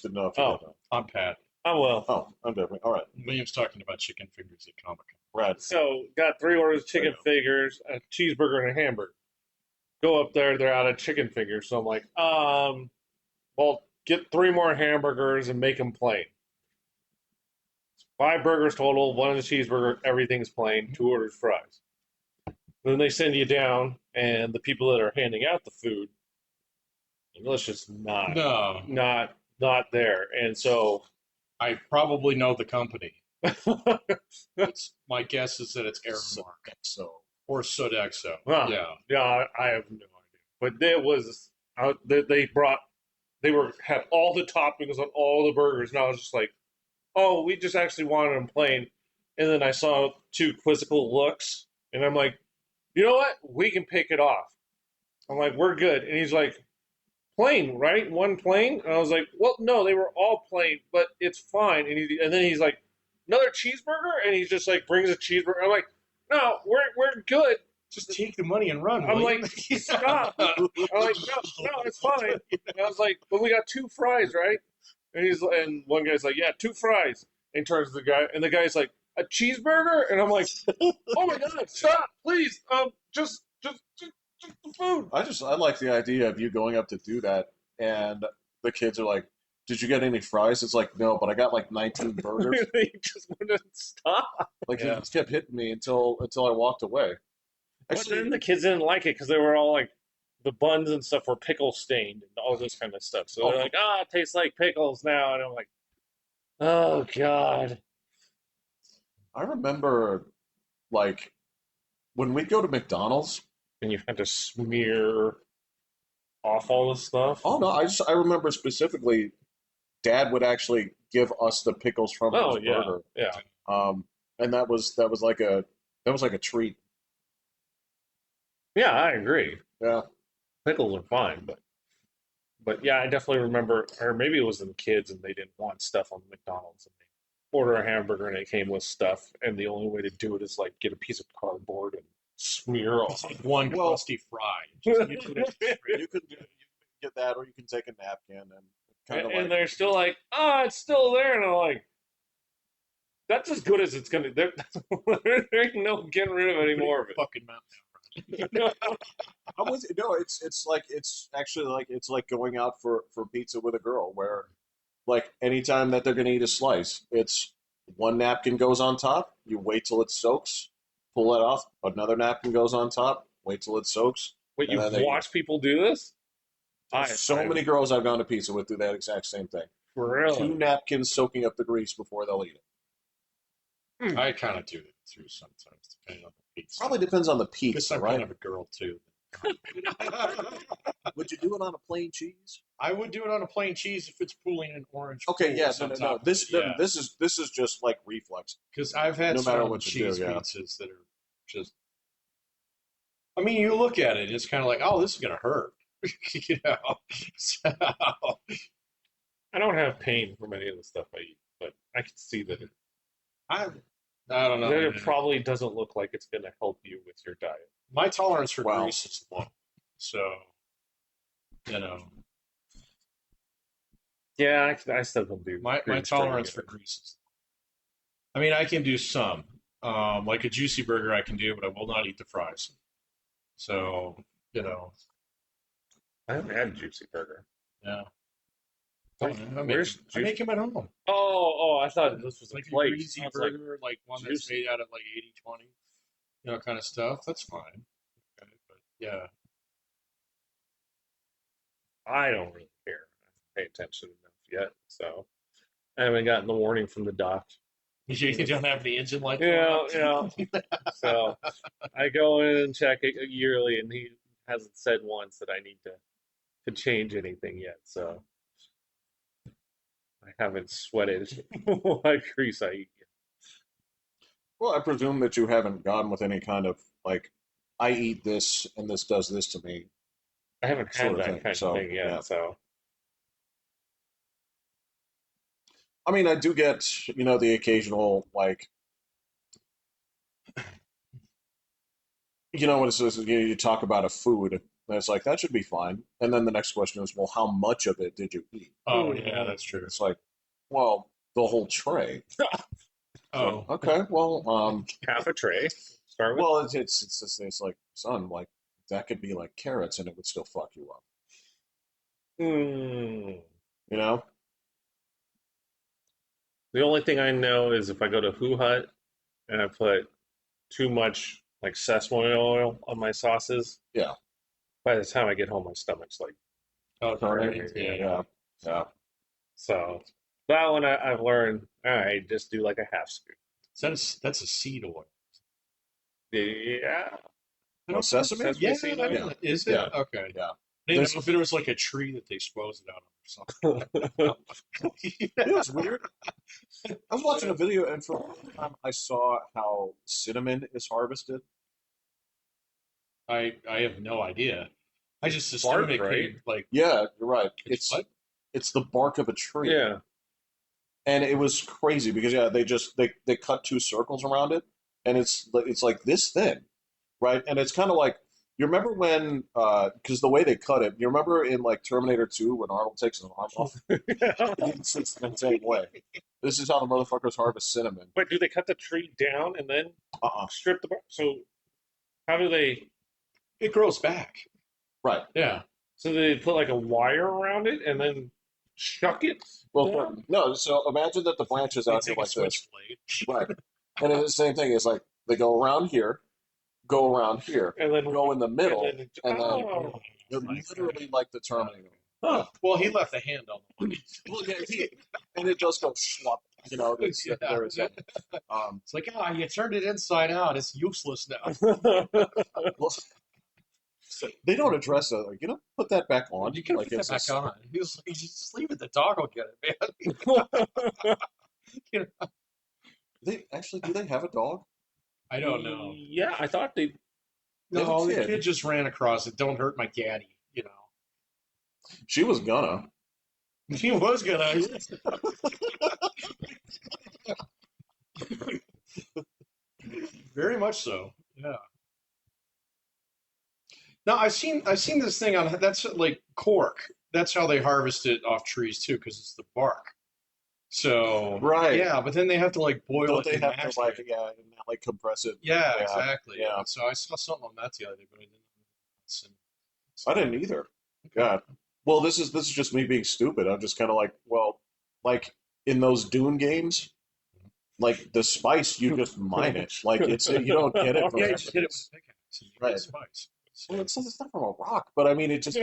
Didn't know if you did that. I'm Pat. Oh, well. Oh, I'm definitely all right. William's talking about chicken fingers at Comic Con. Right. So, got 3 orders of chicken fingers, a cheeseburger, and a hamburger. Go up there, they're out of chicken fingers. So I'm like, well, get 3 more hamburgers and make them plain. 5 burgers total, 1 is a cheeseburger, everything's plain, 2 orders fries. Then they send you down, and the people that are handing out the food, English is not there. And so I probably know the company. My guess is that it's Aramark or Sodexo. Yeah, I have no idea. But there was they had all the toppings on all the burgers, and I was just like, oh, we just actually wanted them plain. And then I saw 2 quizzical looks, and I'm like, you know what? We can pick it off. I'm like, we're good. And he's like, plain, right? 1 plain? And I was like, well, no, they were all plain, but it's fine. And then he's like, another cheeseburger? And he just like brings a cheeseburger. I'm like, no, we're good. Just take the money and run. I'm like, stop. I'm like, no, it's fine. And I was like, but we got 2 fries, right? And one guy's like, yeah, 2 fries. And he turns to the guy, and the guy's like, a cheeseburger? And I'm like, oh my God, stop, please. Just the food. I like the idea of you going up to do that, and the kids are like, did you get any fries? It's like, no, but I got like 19 burgers. They just wouldn't stop. Like, he just kept hitting me until I walked away. Actually, but then the kids didn't like it because they were all like, the buns and stuff were pickle stained and all this kind of stuff. So they're like, it tastes like pickles now. And I'm like, oh God. I remember, like, when we'd go to McDonald's. And you had to smear off all the stuff? Oh, no, I remember specifically, Dad would actually give us the pickles from his burger. Yeah. And that was like a treat. Yeah, I agree. Yeah. Pickles are fine, but yeah, I definitely remember, or maybe it was the kids and they didn't want stuff on McDonald's and they order a hamburger and it came with stuff, and the only way to do it is like get a piece of cardboard and smear off one crusty fry. You can get that, or you can take a napkin and kind of. And they're still like, it's still there, and I'm like, that's as good as it's gonna. There ain't no getting rid of any more of it. Fucking mountain. It's actually like going out for pizza with a girl, where like anytime that they're gonna eat a slice, it's 1 napkin goes on top, you wait till it soaks, pull it off, another napkin goes on top, wait till it soaks. Wait, you've watched people do this? Many girls I've gone to pizza with do that exact same thing. Really? 2 napkins soaking up the grease before they'll eat it. I kind of do it too sometimes, depending on the pizza. Probably depends on the pizza, I'm right? kind of a girl too. Would you do it on a plain cheese? I would do it on a plain cheese if it's pooling an orange. Okay, yeah, no. This is just like reflex. Because I've had no matter what cheese you do, pizzas that are just. I mean, you look at it, it's kind of like, oh, this is gonna hurt, you know. So... I don't have pain from any of the stuff I eat, but I can see that I don't know. It probably doesn't look like it's going to help you with your diet. My tolerance for grease is low, so you know. Yeah, I still don't do. My tolerance for grease is low. I mean, I can do some, like a juicy burger, I can do, but I will not eat the fries. So you know. I haven't had a juicy burger. Yeah. I make them at home. Oh, I thought this was like a plate. Greasy burger, like one juicy. That's made out of like 80-20, you know, kind of stuff. That's fine. Okay, but yeah. I don't really care. I pay attention enough yet, so I haven't gotten the warning from the doc. You don't have the engine light? Yeah. So I go in and check it yearly, and he hasn't said once that I need to change anything yet, so I haven't sweated what grease I eat. Well, I presume that you haven't gone with any kind of like, I eat this and this does this to me. I haven't had that kind of thing yet, so. I mean, I do get, the occasional, like, when it's just, you talk about a food And it's like, that should be fine. And then the next question is, well, how much of it did you eat? Oh yeah, that's true. It's like, well, the whole tray. Oh, Okay, well, Half a tray. Start with. well, it's like, son, like that could be like carrots, and it would still fuck you up. Mm. You know? The only thing I know is if I go to Who Hut and I put too much like sesame oil on my sauces, Yeah. by the time I get home, my stomach's like oh, Turning. right. Yeah. Yeah. Yeah. so. That one I've learned. All right, just do like a half scoop. So that's a seed oil. Yeah, Oh, I don't know. sesame? Sesame Yeah, seed I oil? don't know. Is it? Yeah. Okay. Yeah. I didn't There's- know if it was like a tree that they exposed it out of or something. You know, it's weird. I was watching a video, and for a long time, I saw how cinnamon is harvested. I have no idea. I just Bark, assumed it right? came like Yeah, you're right. it's what? It's the bark of a tree. Yeah. And it was crazy because they cut two circles around it, and it's like this thin, right? And it's kind of like, you remember when because the way they cut it, you remember in like Terminator 2 when Arnold takes his arm off? It's the same way. This is how the motherfuckers harvest cinnamon. Wait, do they cut the tree down and then Uh-uh. strip the bark? So how do they? It grows back. Right. Yeah. So they put like a wire around it and then shuck it? Well, down? no. So imagine that the branches They out here take a like this, switchblade. right? And it's the same thing. It's like they go around here, go around here, And then go in the middle, and then, and then oh, they're literally like the Terminator. Huh. Well, he left the hand on the one. Well, yeah, and it just goes slop. You know, Yeah. there is that. It's like, you turned it inside out. It's useless now. Well, they don't address it. Like, put that back on. You can like put that it's back on. He was like, just leave it. The dog will get it, man. They actually do they have a dog? I don't know. Yeah, I thought they. They have a No, the kid. kid just ran across it. Don't hurt my caddy. She was gonna. He was gonna. Very much so. Yeah. Now I've seen this thing on that's like cork. That's how they harvest it off trees too, because it's the bark. So Right. yeah, but then they have to like boil Don't it they and have mash to like it. like compress it? Yeah, Yeah, exactly. yeah. So I saw something on that the other day, but I didn't. I didn't either. God. Well, this is just me being stupid. I'm just kind of like, well, like in those Dune games, like the spice, you just mine it. Like you don't get it from Yeah, you that. just hit it with a pickaxe and you Right. get spice. Well, it's not from a rock, but I mean, it comes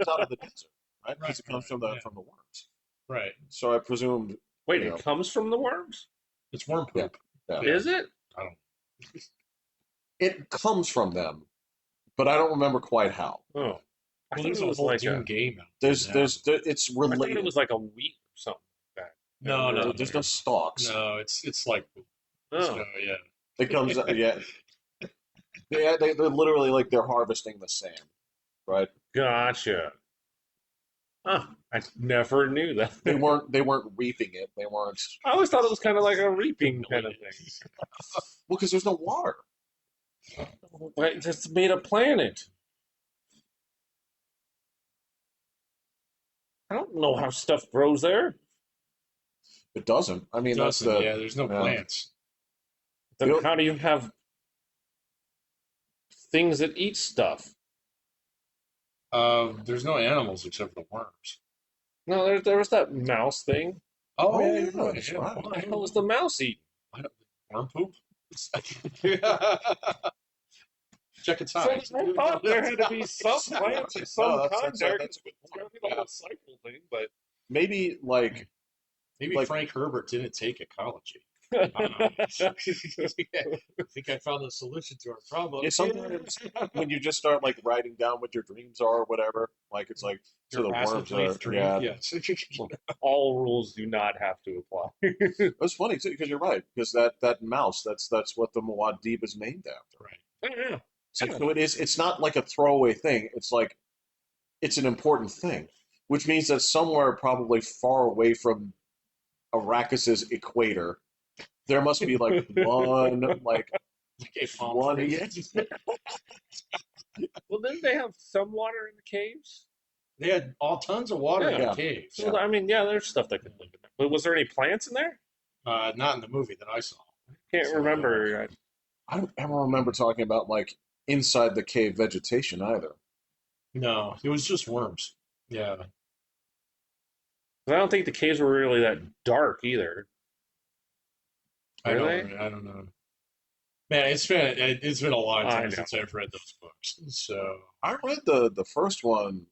out of the desert, right? Because it comes from the yeah. from the worms. Right. So I presumed. Wait, you it know, comes from the worms? It's worm Yeah. poop. Yeah. Is it? I don't. It comes from them, but I don't remember quite how. Oh. I Well, thought there's it a was whole like Dune a. game out There's there. it's I thought related. it was like a wheat or something like that. No, There's no stalks. no. It's like poop. Oh. So yeah. It comes yeah. Yeah, they're literally like they're harvesting the sand, right? Gotcha. Huh. I never knew that. They weren't reaping it. They weren't. I always thought it was kind of like a reaping kind of thing. Well, because there's no water. But it just made a planet. I don't know how stuff grows there. It doesn't. I mean, that's Doesn't, the yeah. There's no yeah. plants. Then Yep. how do you have things that eat stuff? There's no animals except for the worms. No, there was that mouse thing. Oh, yeah, yeah, you're right. that's Yeah. right. What the hell was the mouse eating? I don't, worm poop. Check its So eyes. I thought there had to be some plants of some No, kind that's there. a It's good gotta point. be the Yeah. whole cycle thing, but Maybe like Maybe Like- Frank Herbert didn't take ecology. I think I found the solution to our problem. yeah, sometimes when you just start like writing down what your dreams are or whatever, like it's like so Your the acid worms leaf are dream. yeah. Yes. all rules do not have to apply. It's funny too because you're right because that mouse that's what the Muad'Dib is named after. Right. Yeah. It's like, so it's not like a throwaway thing. It's like it's an important thing, which means that somewhere probably far away from Arrakis's equator, there must be like one like Like a palm one tree. yeah, Well, didn't they have some water in the caves? They had all tons of water in Yeah. the caves. So, I mean, yeah, there's stuff that could live in there. But was there any plants in there? Not in the movie that I saw. Can't So, remember. I don't ever remember talking about like inside the cave vegetation either. No, it was just worms. Yeah. I don't think the caves were really that dark either. I Were don't. they? I don't know. Man, it's been a long I time know. since I've read those books. So I read the first one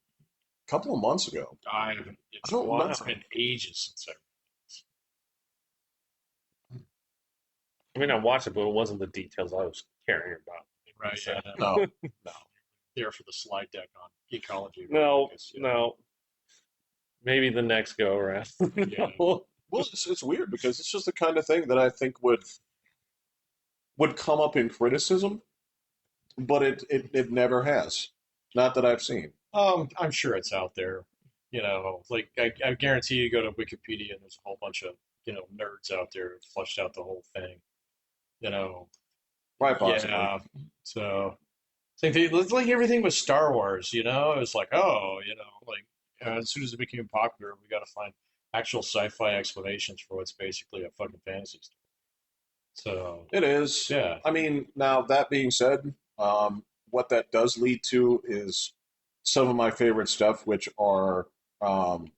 a couple of months ago. it's I don't Wow. it's been ages since I've I mean, I watched it, but it wasn't the details I was caring about. read it. So- Right. Yeah. No, no. There for the slide deck on ecology. No, I guess, yeah. no. Maybe the next go around. Yeah. Well, it's weird because it's just the kind of thing that I think would come up in criticism, but it never has. Not that I've seen. I'm sure it's out there. Like I guarantee you go to Wikipedia and there's a whole bunch of nerds out there who flushed out the whole thing. You know, Right, possibly. yeah. So same thing. It's like everything with Star Wars. It was like, oh, like as soon as it became popular, we got to find actual sci-fi explanations for what's basically a fucking fantasy story. So It is. yeah, I mean, now that being said, what that does lead to is some of my favorite stuff, which are um,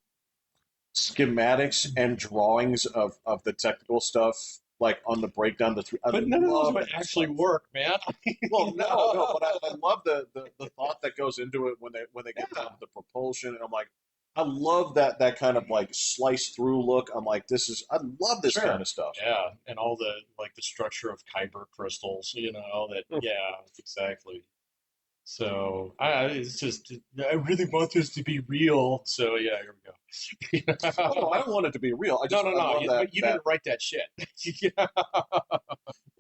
schematics and drawings of the technical stuff, like on the breakdown. I but none of those love would that actually stuff. work, man. Well, no, but I love the thought that goes into it when they get Yeah. down to the propulsion, and I'm like, I love that kind of like slice through look. I'm like, I love this Sure. kind of stuff. Yeah, and all the structure of kyber crystals, yeah, exactly. So it's just I really want this to be real. So yeah, here we go. Oh, no, I don't want it to be real. No, I love but you that. didn't write that shit. Yeah.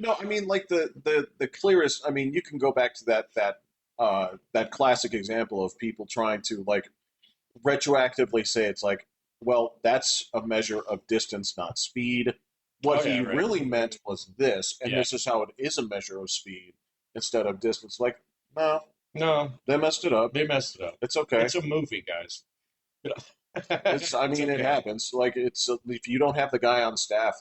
No, I mean like the clearest. I mean, you can go back to that classic example of people trying to like retroactively say it's like, well, that's a measure of distance, not speed. What Oh, yeah, he right. really meant was this, and Yeah. this is how it is a measure of speed instead of distance. Like, no, No, they messed it up. they messed it up. It's okay. It's a movie, guys. I mean, it happens. Like, it's if you don't have the guy on staff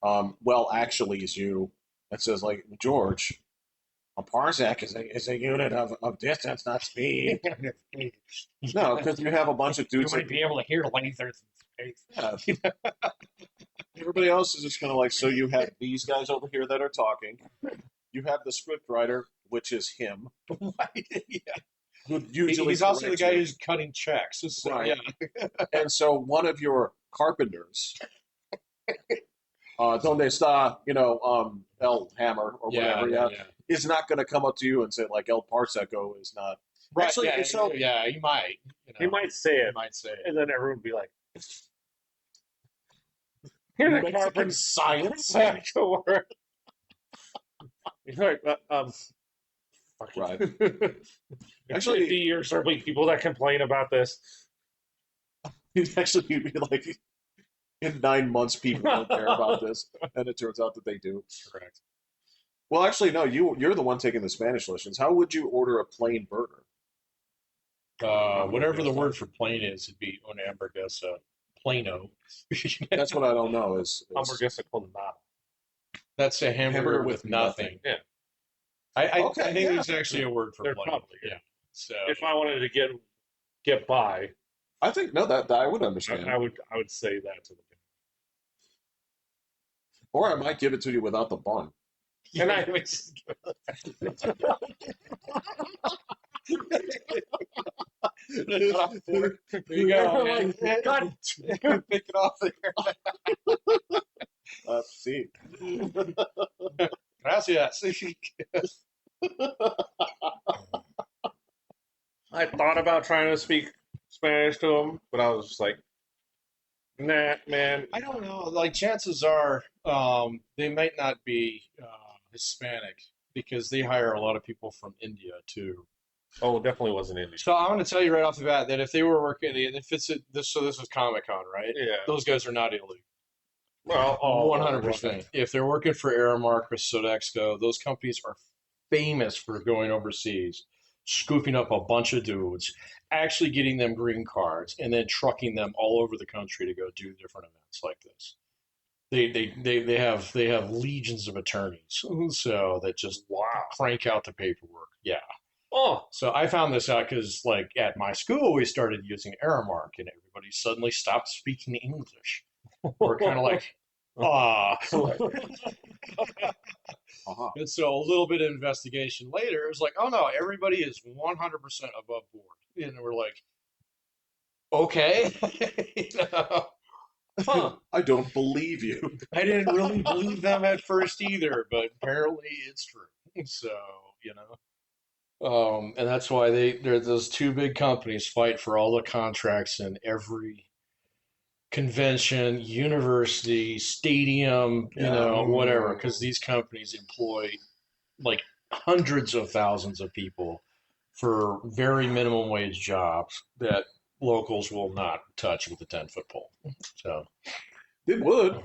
well, actually, is you that says like George. A parsec is a unit of distance, not speed. No, because you have a bunch of You dudes. might be able to hear lasers in space. Yeah. Everybody else is just kind of like, so you have these guys over here that are talking. You have the script writer, which is him, Yeah. who usually He's also the corrects guy you. who's cutting checks. So, Right. Yeah. And so one of your carpenters, donde está, El Hammer or whatever, yeah. is not going to come up to you and say like El Parseco is not. Right. Actually, yeah, so yeah, he might. He might say He it, might say it. and then everyone would be like, "Here's a Mexican carpenter science. back to work." You're like, Right. Actually, Actually- 50 years there'll be people that complain about this. he'd actually be like, in 9 months, people don't care about this, and it turns out that they do. Correct. Well, actually, no. You're the one taking the Spanish lessons. How would you order a plain burger? Whatever the word for plain is, it'd be una hamburgesa, plano. That's what I don't know. Is Hamburgesa con nada. That's a hamburger with nothing. Yeah. I Okay, think yeah. there's actually a word for There plain. probably is. Yeah. So If I wanted to get by, I think no. That I would understand, I would say that to the or I might give it to you without the bun. And I there you go. Man. God, Pick it off there. See, Gracias. I thought about trying to speak Spanish to him, but I was just like, nah, man. I don't know. Like chances are, they might not be Hispanic because they hire a lot of people from India too. Oh, definitely wasn't English. So I'm going to tell you right off the bat that if they were working, if it's this, so this was Comic Con, right? Yeah. Those guys are not illegal. Well, 100%. If they're working for Aramark or Sodexo, those companies are famous for going overseas. scooping up a bunch of dudes, actually getting them green cards, and then trucking them all over the country to go do different events like this. They have legions of attorneys, so that just crank out the paperwork. Yeah. Oh, So I found this out because, like, at my school, we started using Aramark, and everybody suddenly stopped speaking English. We're kind of like, ah. Uh-huh. And so a little bit of investigation later, it was like, oh no, everybody is 100% above board. And we're like, okay. You know? Huh. I don't believe you. I didn't really believe them at first either, but apparently it's true. So, you know. And that's why those two big companies fight for all the contracts in every convention, university, stadium, you Yeah. know, whatever, because these companies employ like hundreds of thousands of people for very minimum wage jobs that locals will not touch with a 10-foot pole. So They would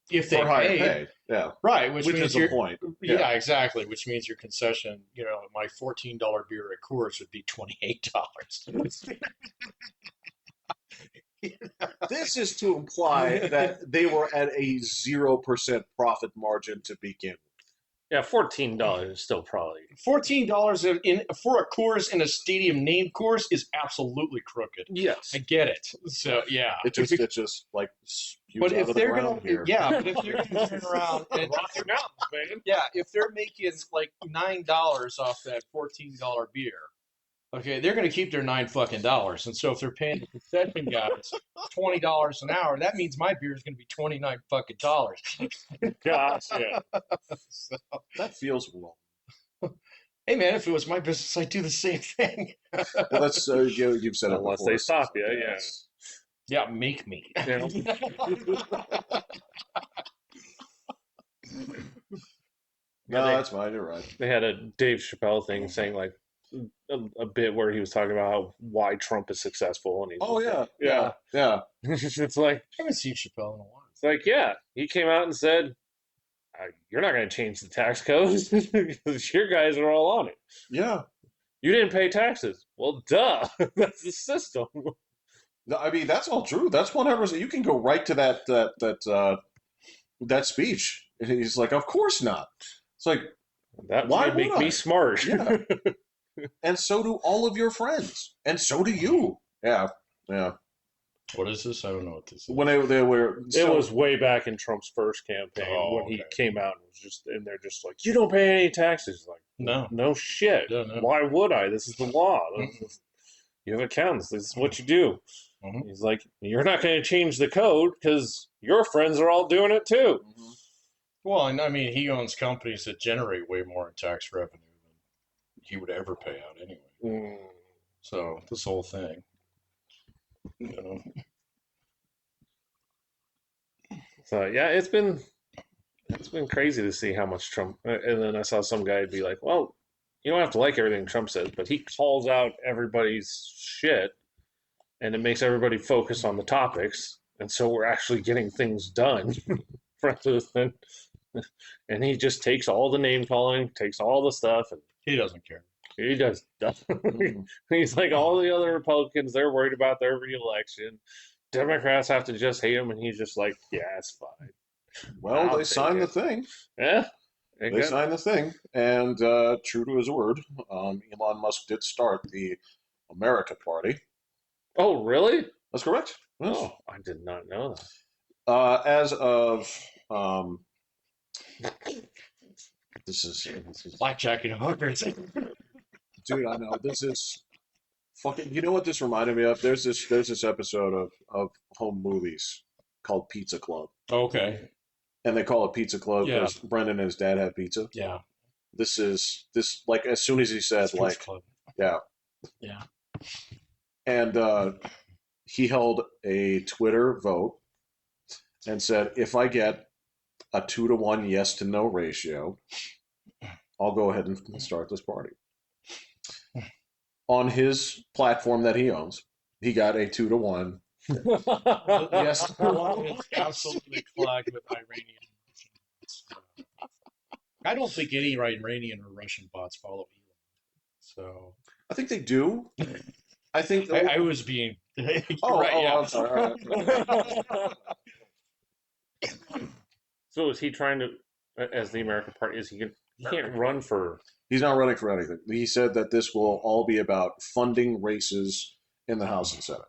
if they for higher paid, pay. Yeah. right, which Which means is the your point. yeah, Yeah. exactly, which means your concession, you know, my $14 beer at Coors would be $28. This is to imply that they were at a 0% profit margin to begin with. yeah, $14 is still probably. $14 in for a course in a stadium named course is absolutely crooked. Yes. I get it. So yeah, It just like spews but out if of the they're ground gonna, here. yeah, but if they're gonna turn around and Rocky Mountains, man. yeah, if they're making like $9 off that $14 beer, okay, they're gonna keep their $9 fucking. And so if they're paying the concession guys $20 an hour, that means my beer is gonna be $29 fucking. Gosh, yeah. So, That feels wrong. hey man, if it was my business, I'd do the same thing. Well, that's you've said it Unless before. they stop you, yeah. Yes. Yeah, make me. Yeah. No, they- that's fine. You're right. They had a Dave Chappelle thing saying like a bit where he was talking about why Trump is successful, and he's Oh just yeah, like, yeah, yeah. it's like I haven't seen Chappelle in a while. it's like yeah, he came out and said, "You're not going to change the tax code because your guys are all on it. Yeah. You didn't pay taxes. Well, duh, that's the system." No, I mean that's all true. That's 100%. You can go right to that speech. And he's like, of course not. It's like, That Why would make would I? me smart. Yeah. and so do all of your friends, and so do you. Yeah, yeah. What is this? I don't know what this is. When they were, It was way back in Trump's first campaign when he okay. came out and was just, and they're just like, "You don't pay any taxes." Like, No. no shit. Yeah, no. Why would I? This is the law. You have accountants. This is what you do. Mhm. He's like, "You're not going to change the code because your friends are all doing it too." Mhm. Well, and I mean, he owns companies that generate way more in tax revenue than he would ever pay out anyway. Mm. So this whole thing, you know, So yeah, it's been crazy to see how much Trump. And then I saw some guy be like, "Well, you don't have to like everything Trump says, but he calls out everybody's shit, and it makes everybody focus on the topics, and so we're actually getting things done." Rather than, and he just takes all the name calling, takes all the stuff, and he doesn't care. he does nothing. Mhm. He's like all the other Republicans; they're worried about their reelection. Democrats have to just hate him, and he's just like, "Yeah, it's fine." Well, I'll they take signed the it. thing. Yeah, They signed the thing, and true to his word, Elon Musk did start the America Party. Oh, really? That's correct. Yes. Oh, I did not know that. As of this is Blackjack and hookers. dude, I know this is fucking. You know what this reminded me of? There's this episode of Home Movies called Pizza Club, Okay. and they call it Pizza Club Yeah. because Brendan and his dad had pizza. Yeah. This like as soon as he said Sports like club. yeah, Yeah. and he held a Twitter vote and said, if I get a 2-to-1 yes to no ratio, I'll go ahead and start this party. On his platform that he owns, he got a 2-to-1. Yes, it's absolutely clogged with Iranian and Russian bots. I don't think any Iranian or Russian bots follow Elon. So I think they do. I think. I was being Oh, right. oh, Yeah. I'm sorry. All right. So is he trying to, as the American Party, he can't run for? He's not running for anything. He said that this will all be about funding races in the House and Senate.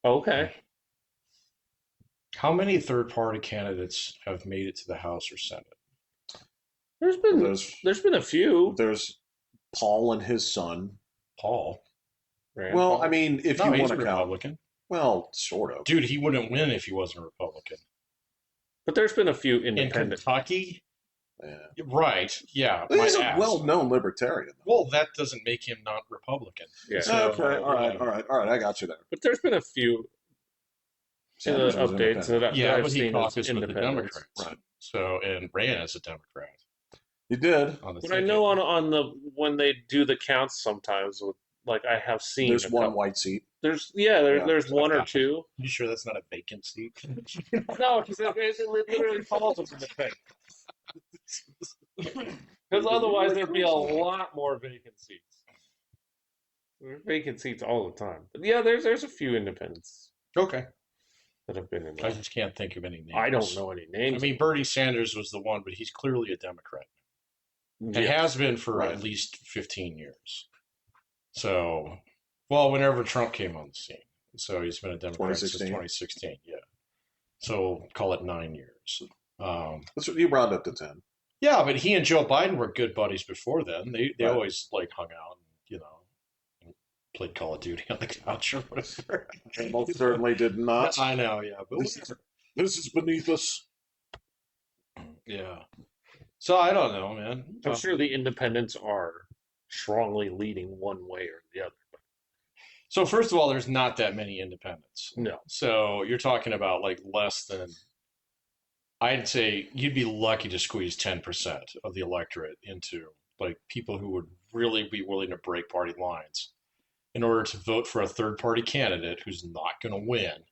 Okay. How many third-party candidates have made it to the House or Senate? There's been a few. There's Paul and his son. Paul. Rand Well, Paul. I mean, if No, you he's want a to count, Republican. well, sort of. Dude, he wouldn't win if he wasn't a Republican. But there's been a few In independent. Kentucky? Yeah. Right. Yeah. But My he's a ass. well-known libertarian. Well, that doesn't make him not Republican. Yeah. So, Okay, all right, yeah. all right, all right. I got you there. But there's been a few Sanders was updates independent. that I've but he seen as caucused with the independents. Democrats. Right. So, and ran as a Democrat. He did. On the But I ticket. know on the when they do the counts sometimes, with like I have seen There's a one couple- white seat. There's Yeah. there's one or two. You sure that's not a vacant seat? No, because it literally falls into the thing. Because otherwise there'd be a lot more vacant seats. There's vacant seats all the time. But yeah, there's a few independents Okay. that have been in I there. just can't think of any names. I don't know any I names. mean, Bernie Sanders was the one, but he's clearly a Democrat. Yeah. He has been for Right. at least 15 years. So, well, whenever Trump came on the scene. So he's been a Democrat since 2016. 2016, yeah. So call it 9 years. That's what you round up to 10. Yeah, but he and Joe Biden were good buddies before then. They Right. always like hung out, and played Call of Duty on the couch or whatever. Most certainly did not. I know, yeah, but This is beneath us. yeah. So I don't know, man. I'm sure the independents are strongly leading one way or the other. But So first of all, there's not that many independents. no. So you're talking about like less than, I'd say you'd be lucky to squeeze 10% of the electorate into like people who would really be willing to break party lines in order to vote for a third party candidate who's not going to win.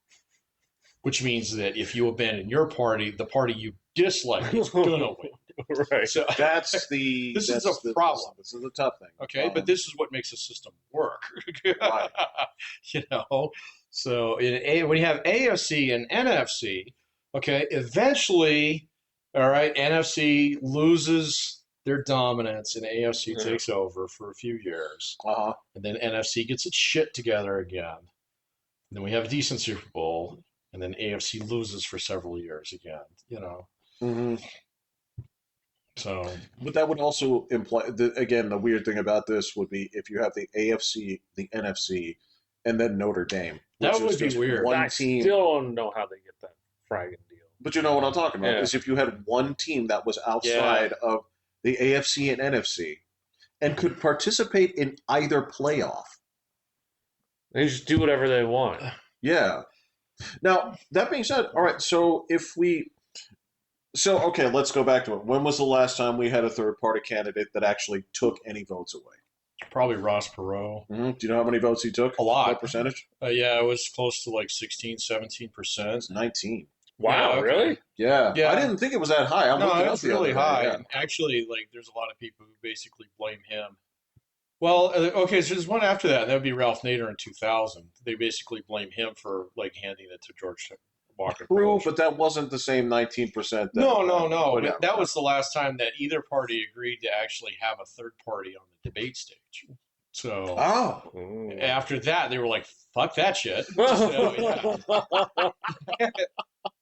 Which means that if you abandon your party, the party you dislike is going to win. Right. So That's the. This is that's a the- problem. This is a tough thing. okay, but this is what makes a system work. Right. You know, so when you have AFC and NFC, okay, eventually, all right, NFC loses their dominance and AFC Yeah. takes over for a few years, Uh-huh. and then NFC gets its shit together again. And then we have a decent Super Bowl, and then AFC loses for several years again. You know, hmm so But that would also imply, again, the weird thing about this would be if you have the AFC, the NFC, and then Notre Dame. That which is would be just weird. One I team. still don't know how they get that fragging deal. But you know what I'm talking about, Yeah. is if you had one team that was outside of the AFC and NFC and could participate in either playoff. They just do whatever they want. Yeah. Now, that being said, all right, so okay, let's go back to it. When was the last time we had a third party candidate that actually took any votes away? probably Ross Perot. Do you know how many votes he took? A lot. What percentage? Yeah, it was close to like 16, 17%. It's 19. Wow, Yeah, okay. really? Yeah. Yeah. I didn't think it was that high. I'm No, looking it up was the really other day, high. yeah. And actually, like, there's a lot of people who basically blame him. Well, okay, so there's one after that. That would be Ralph Nader in 2000. They basically blame him for like handing it to George Walker. True, Bush. but that wasn't the same 19%. No. Whatever. That was the last time that either party agreed to actually have a third party on the debate stage. So Oh. Mm. after that, they were like, "Fuck that shit." So, yeah.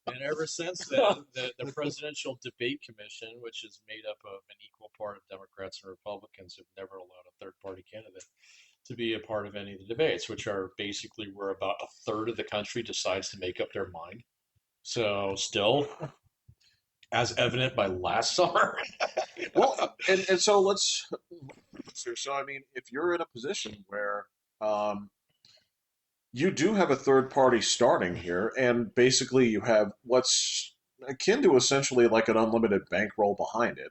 And ever since then, the Presidential Debate Commission, which is made up of an equal part of Democrats and Republicans, have never allowed a third-party candidate to be a part of any of the debates, which are basically where about a third of the country decides to make up their mind. So still, as evident by last summer. Well, and so so I mean, if you're in a position where you do have a third party starting here, and basically you have what's akin to essentially like an unlimited bankroll behind it.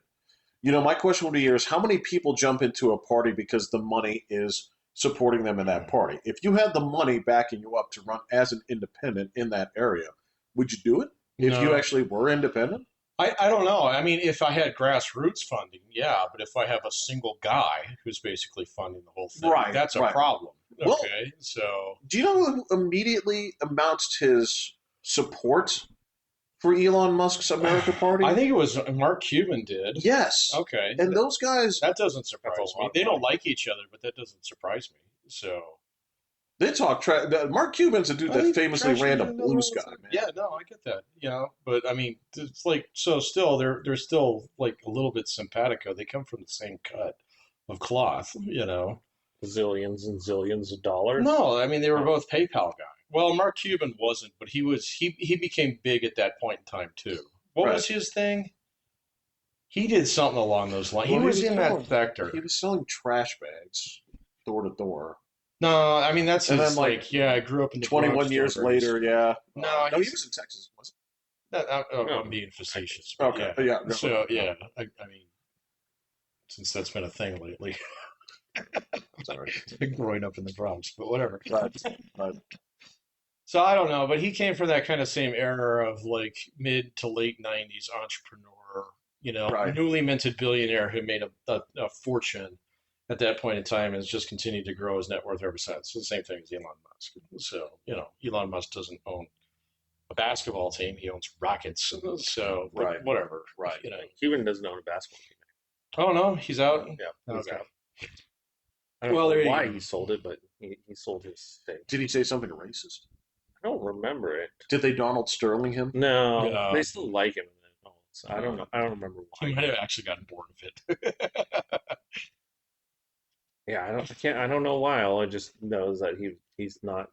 You know, my question would be here is how many people jump into a party because the money is supporting them in that party? If you had the money backing you up to run as an independent in that area, would you do it? If you No. actually were independent? I don't know. I mean, if I had grassroots funding, yeah, but if I have a single guy who's basically funding the whole thing, Right, that's a right. problem. Well, Okay, so do you know who immediately announced his support for Elon Musk's America I Party? think it was Mark Cuban did. Yes. Okay, And those guys, that doesn't That's a surprise lot me. of They don't money. like each other, but that doesn't surprise me. So they talk Mark Cuban's a dude that he famously trashes ran a another blue all the sky, time. man. Yeah, no, I get that. You know, but I mean, it's like so. Still, they're still like a little bit simpatico. They come from the same cut of cloth. You know. Zillions and zillions of dollars. No, I mean they were Oh. both PayPal guys. Well, Mark Cuban wasn't, but he became big at that point in time too. What Right. was his thing? He did something along those lines. Well, He was in that he sector. was selling trash bags door to door. No, I mean that's And then, his like, like. Yeah, I grew up in the 21 Bronx. years Suburbs. later, yeah. No, No, he was in Texas, wasn't No. I'm being facetious, he? but Okay. yeah. Yeah. So yeah, I mean, since that's been a thing lately, Sorry. growing up in the Bronx, but whatever. But So I don't know, but he came from that kind of same era of like mid to late '90s entrepreneur, you know, right. newly minted billionaire who made a fortune at that point in time and has just continued to grow his net worth ever since. It's the same thing as Elon Musk. So, you know, Elon Musk doesn't own a basketball team, he owns rockets. So, but Right. whatever. Right. You know. Cuban doesn't own a basketball team. Oh, no, he's out. Yeah, he's Okay. out. I don't Well, know there you why go. he sold it, but he sold his stake. Did he say something racist? I don't remember it. Did they Donald Sterling him? No, Yeah. they still like him. So I don't know. I don't remember He why. might have actually gotten bored of it. Yeah, I don't know why. All I just know is that he's not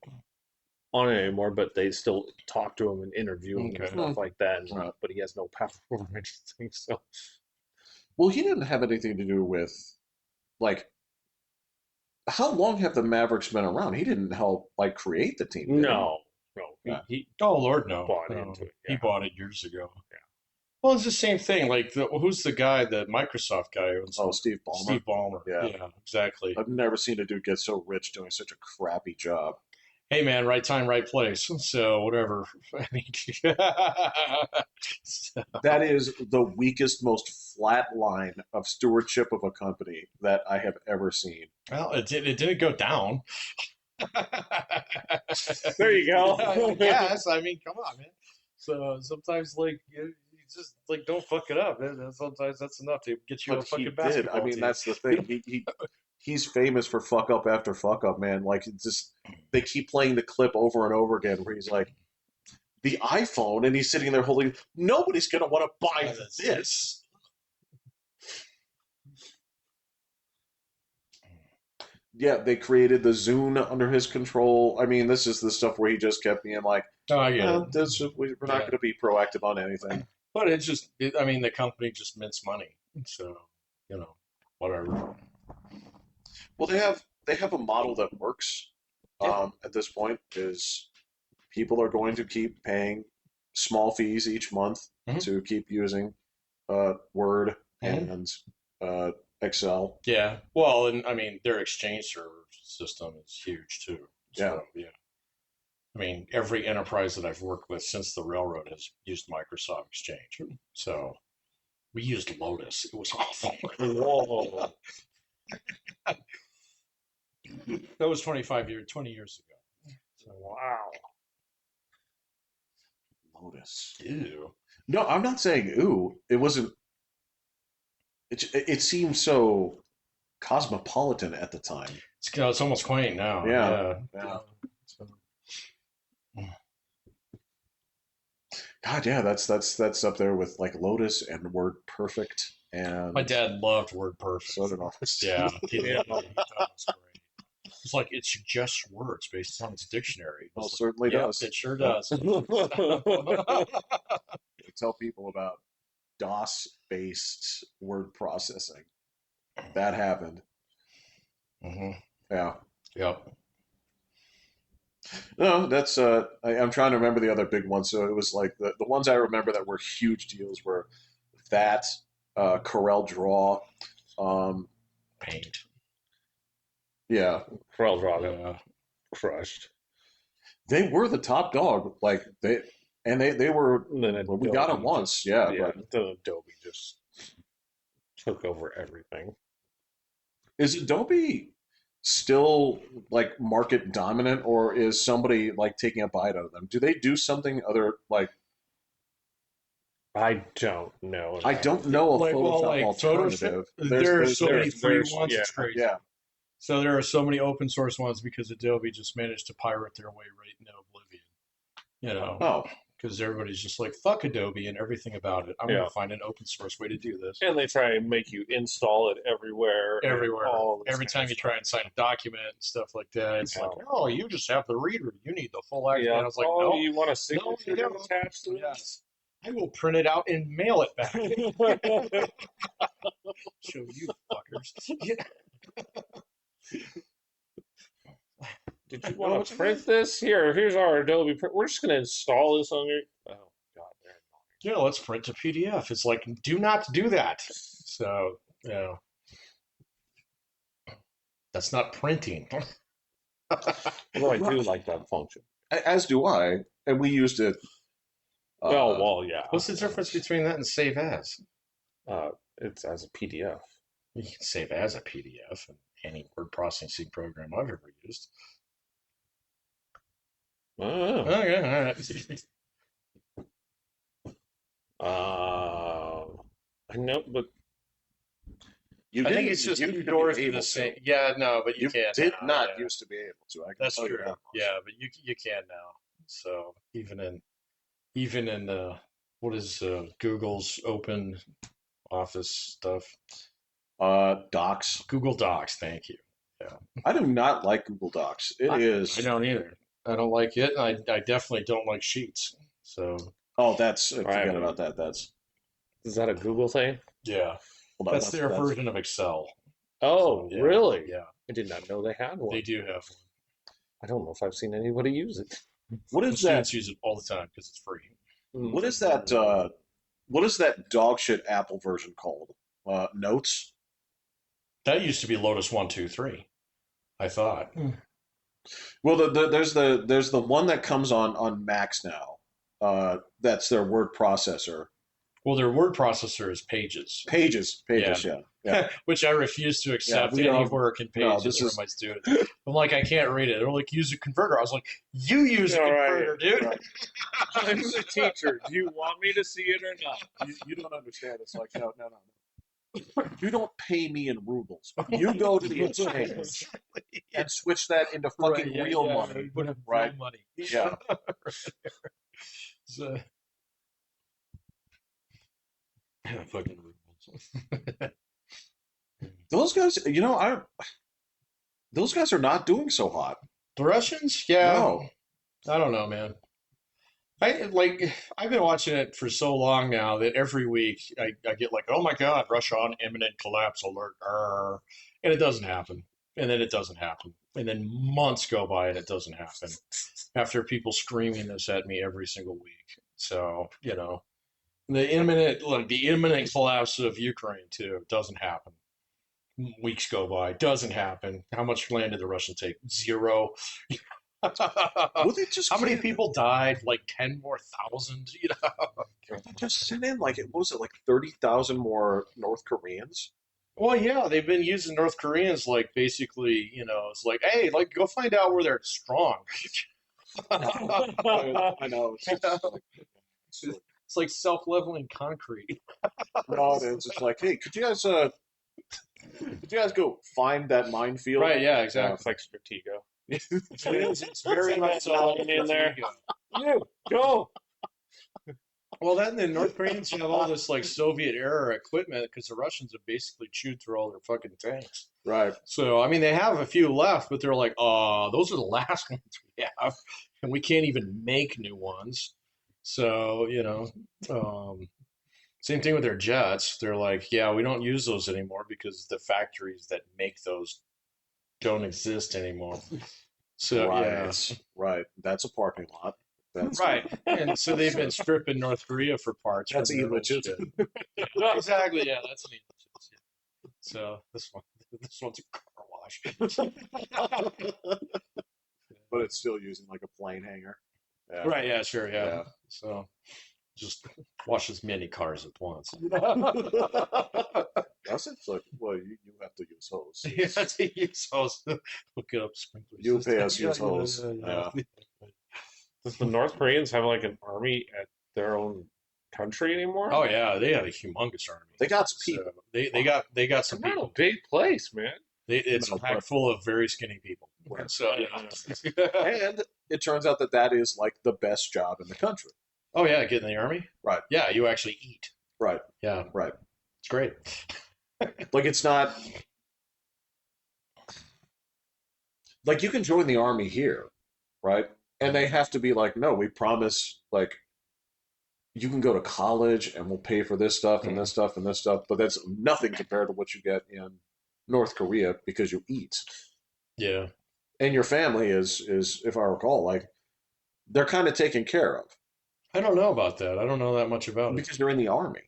on it anymore. But they still talk to him and interview him Okay. and stuff like that. And, Right. But he has no power over anything. So Well, he didn't have anything to do with, like, how long have the Mavericks been around? He didn't help, like, create the team. Did no. Yeah. He Oh Lord, no. bought No. into it. He Yeah. bought it years ago. Yeah. Well, it's the same thing. Like, who's the guy, the Microsoft guy? Who owns Oh, Steve Ballmer. Steve Ballmer. Yeah. Yeah, exactly. I've never seen a dude get so rich doing such a crappy job. Hey, man, right time, right place. So whatever. I mean, so, That is the weakest, most flat line of stewardship of a company that I have ever seen. well, it didn't go down. There you go. Yes, I mean, come on, man. So sometimes, like, you just like don't fuck it up. Man. Sometimes that's enough to get you a But he fucking did. basketball I mean, team. that's the thing. He's famous for fuck up after fuck up, man. Like, it's just they keep playing the clip over and over again where he's like, the iPhone, and he's sitting there holding. Nobody's gonna want to buy this. Yeah, they created the Zune under his control. I mean, this is the stuff where he just kept being like, Oh, I get it. we're not Yeah. going to be proactive on anything. But it's just, I mean, the company just mints money. So, you know, whatever. Well, they have a model that works. At this point, is people are going to keep paying small fees each month Mhm. to keep using Word Mhm. and Excel. Yeah. Well, and I mean, their exchange server system is huge too. So, yeah. I mean, every enterprise that I've worked with since the railroad has used Microsoft Exchange. So we used Lotus. It was awful. Whoa. That was 20 years ago. So, Wow. Lotus. ew. No, I'm not saying ooh. It wasn't. It seemed so cosmopolitan at the time. It's almost quaint now. Yeah. So, God, yeah, that's up there with like Lotus and Word Perfect and my dad loved WordPerfect. so did I. Yeah, he Yeah. thought it was great. It's like it suggests words based on its dictionary. Well, It's it certainly like, does. It sure does. Tell people about DOS-based word processing. That happened. hmm Yeah. Yep. No, that's I'm trying to remember the other big ones. So it was like the ones I remember that were huge deals were that Corel Draw. Paint. Yeah, Corel Draw got Yeah. crushed. they were the top dog. Like And they were, And then well, we got it Adobe once, just- yeah, yeah. but Then Adobe just took over everything. is Adobe still like market dominant, or is somebody like taking a bite out of them? Do they do something other like I don't know. I don't know a Like, well, Photoshop like alternative. Photoshop, there are so many free there's- ones. yeah. It's crazy. Yeah, So there are so many open source ones because Adobe just managed to pirate their way right into oblivion. You know, oh, because everybody's just like, fuck Adobe and everything about it. I'm Yeah. going to find an open source way to do this. And they try and make you install it everywhere. and Everywhere. all this Every kind time of you stuff. try and sign a document and stuff like that, it's like, Yeah. oh, you just have the reader. You need the full act. Yeah. And I was like, oh, no, you want a no, signature you don't. attached to Yes. I will print it out and mail it back. this? Show you fuckers. Yeah. Did you want to print this? Here's our Adobe print. We're just going to install this on your. Oh God, they're Yeah, let's print to PDF. It's like, do not do that. So, you know, that's not printing. Although I do like that function. as do I, and we used it. Well, yeah. What's the difference between that and save as? It's as a PDF. You can save as a PDF in any word processing program I've ever used. Oh. Okay, all right. I know, but You I think didn't- it's just you two didn't doors to able the to. same. Yeah, no, but you You can't. did now, not yeah. used to be able to. I can That's tell true. you that much. Yeah, but you can now. So even in what is Google's open office stuff? Docs. Google Docs. Thank you. I do not like Google Docs. It is. I don't either. I don't like it. And I definitely don't like Sheets. So Oh, that's forget Right. about that. That's is that a Google thing? yeah, well, that's their version of Excel. Oh, Yeah, really? Yeah, I did not know they had one. they do have one. I don't know if I've seen anybody use it. What is that? Students use it all the time because it's free. What is that? What is that dog shit Apple version called? Notes. That used to be Lotus 123. I thought. Well, there's the one that comes on Macs now. That's their word processor. Well, their word processor is Pages. Pages, yeah. Which I refuse to accept we any don't- work in no, Pages this from is- my students. I'm like, I can't read it. They're like, use a converter. I was like, you use a All right, converter, dude. right. I'm the teacher. Do you want me to see it or not? You don't understand. It's like no. You don't pay me in rubles. You go to the exchange and switch that into fucking real money. Would have Right. real money. Yeah. So, fucking rubles. Those guys, those guys are not doing so hot. The Russians? Yeah. No. I don't know, man. I've been watching it for so long now that every week I get like, oh my God, Russia on imminent collapse alert. Arr. And it doesn't happen. And then it doesn't happen. And then months go by and it doesn't happen. After people screaming this at me every single week. So, the imminent collapse of Ukraine too doesn't happen. Weeks go by, doesn't happen. How much land did the Russians take? 0. Well, they just How many can't- people died? Like 10 more thousand, They just sent in like what was it, like 30,000 more North Koreans? Well, yeah, they've been using North Koreans like basically, it's like, hey, like go find out where they're strong. I know. It's like self-leveling concrete. No, it's just like, hey, could you guys go find that minefield? Right, yeah, It's exactly. like Stratego. It is. It's very much so in there. You go. Well, then the North Koreans have all this like Soviet era equipment because the Russians have basically chewed through all their fucking tanks. Right. So, I mean, they have a few left, but they're like, those are the last ones we have, and we can't even make new ones. So, same thing with their jets. They're like, yeah, we don't use those anymore because the factories that make those don't exist anymore. So, Right. Right. That's a parking lot. That's yeah. Right. And so they've been stripping North Korea for parts. That's for their own illegit. shit. Yeah, exactly. Yeah, that's an illegit. Yeah. So this one's a car wash. but it's still using like a plane hangar. Yeah. Right. Yeah. Sure. Yeah. So just wash as many cars at once. That's it. Like, well, you have to use hose. Yeah, to use hose. Hook it up sprinklers. You pay us Yeah, use hose. Yeah. Does the North Koreans have like an army at their own country anymore? Oh yeah, they have a humongous army. They got some people. So they got some Not a people. big place, man. It's No, packed full of very skinny people. So And it turns out that is like the best job in the country. oh yeah, get in the army. Right. Yeah, you actually eat. Right. Yeah, Right. it's great. Like it's not like you can join the army here, right? And they have to be like, no, we promise like you can go to college and we'll pay for this stuff and this stuff and this stuff, but that's nothing compared to what you get in North Korea because you eat. Yeah. And your family is if I recall, like they're kind of taken care of I don't know about that. I don't know that much about it. because you're in the army.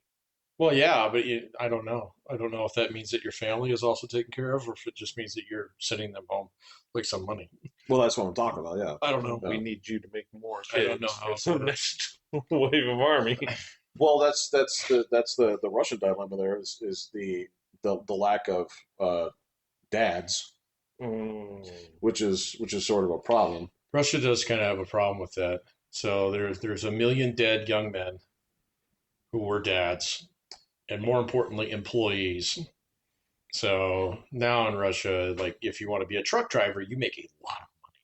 Well, yeah, but I don't know. I don't know if that means that your family is also taken care of, or if it just means that you're sending them home like some money. Well, that's what I'm talking about. Yeah. I don't know. We need you to make more I kids. don't know how It's the next wave of army. Well, that's the Russian dilemma. There is the lack of dads, which is sort of a problem. Russia does kind of have a problem with that. So there's a million dead young men who were dads, and more importantly, employees. So now in Russia, like if you want to be a truck driver, you make a lot of money.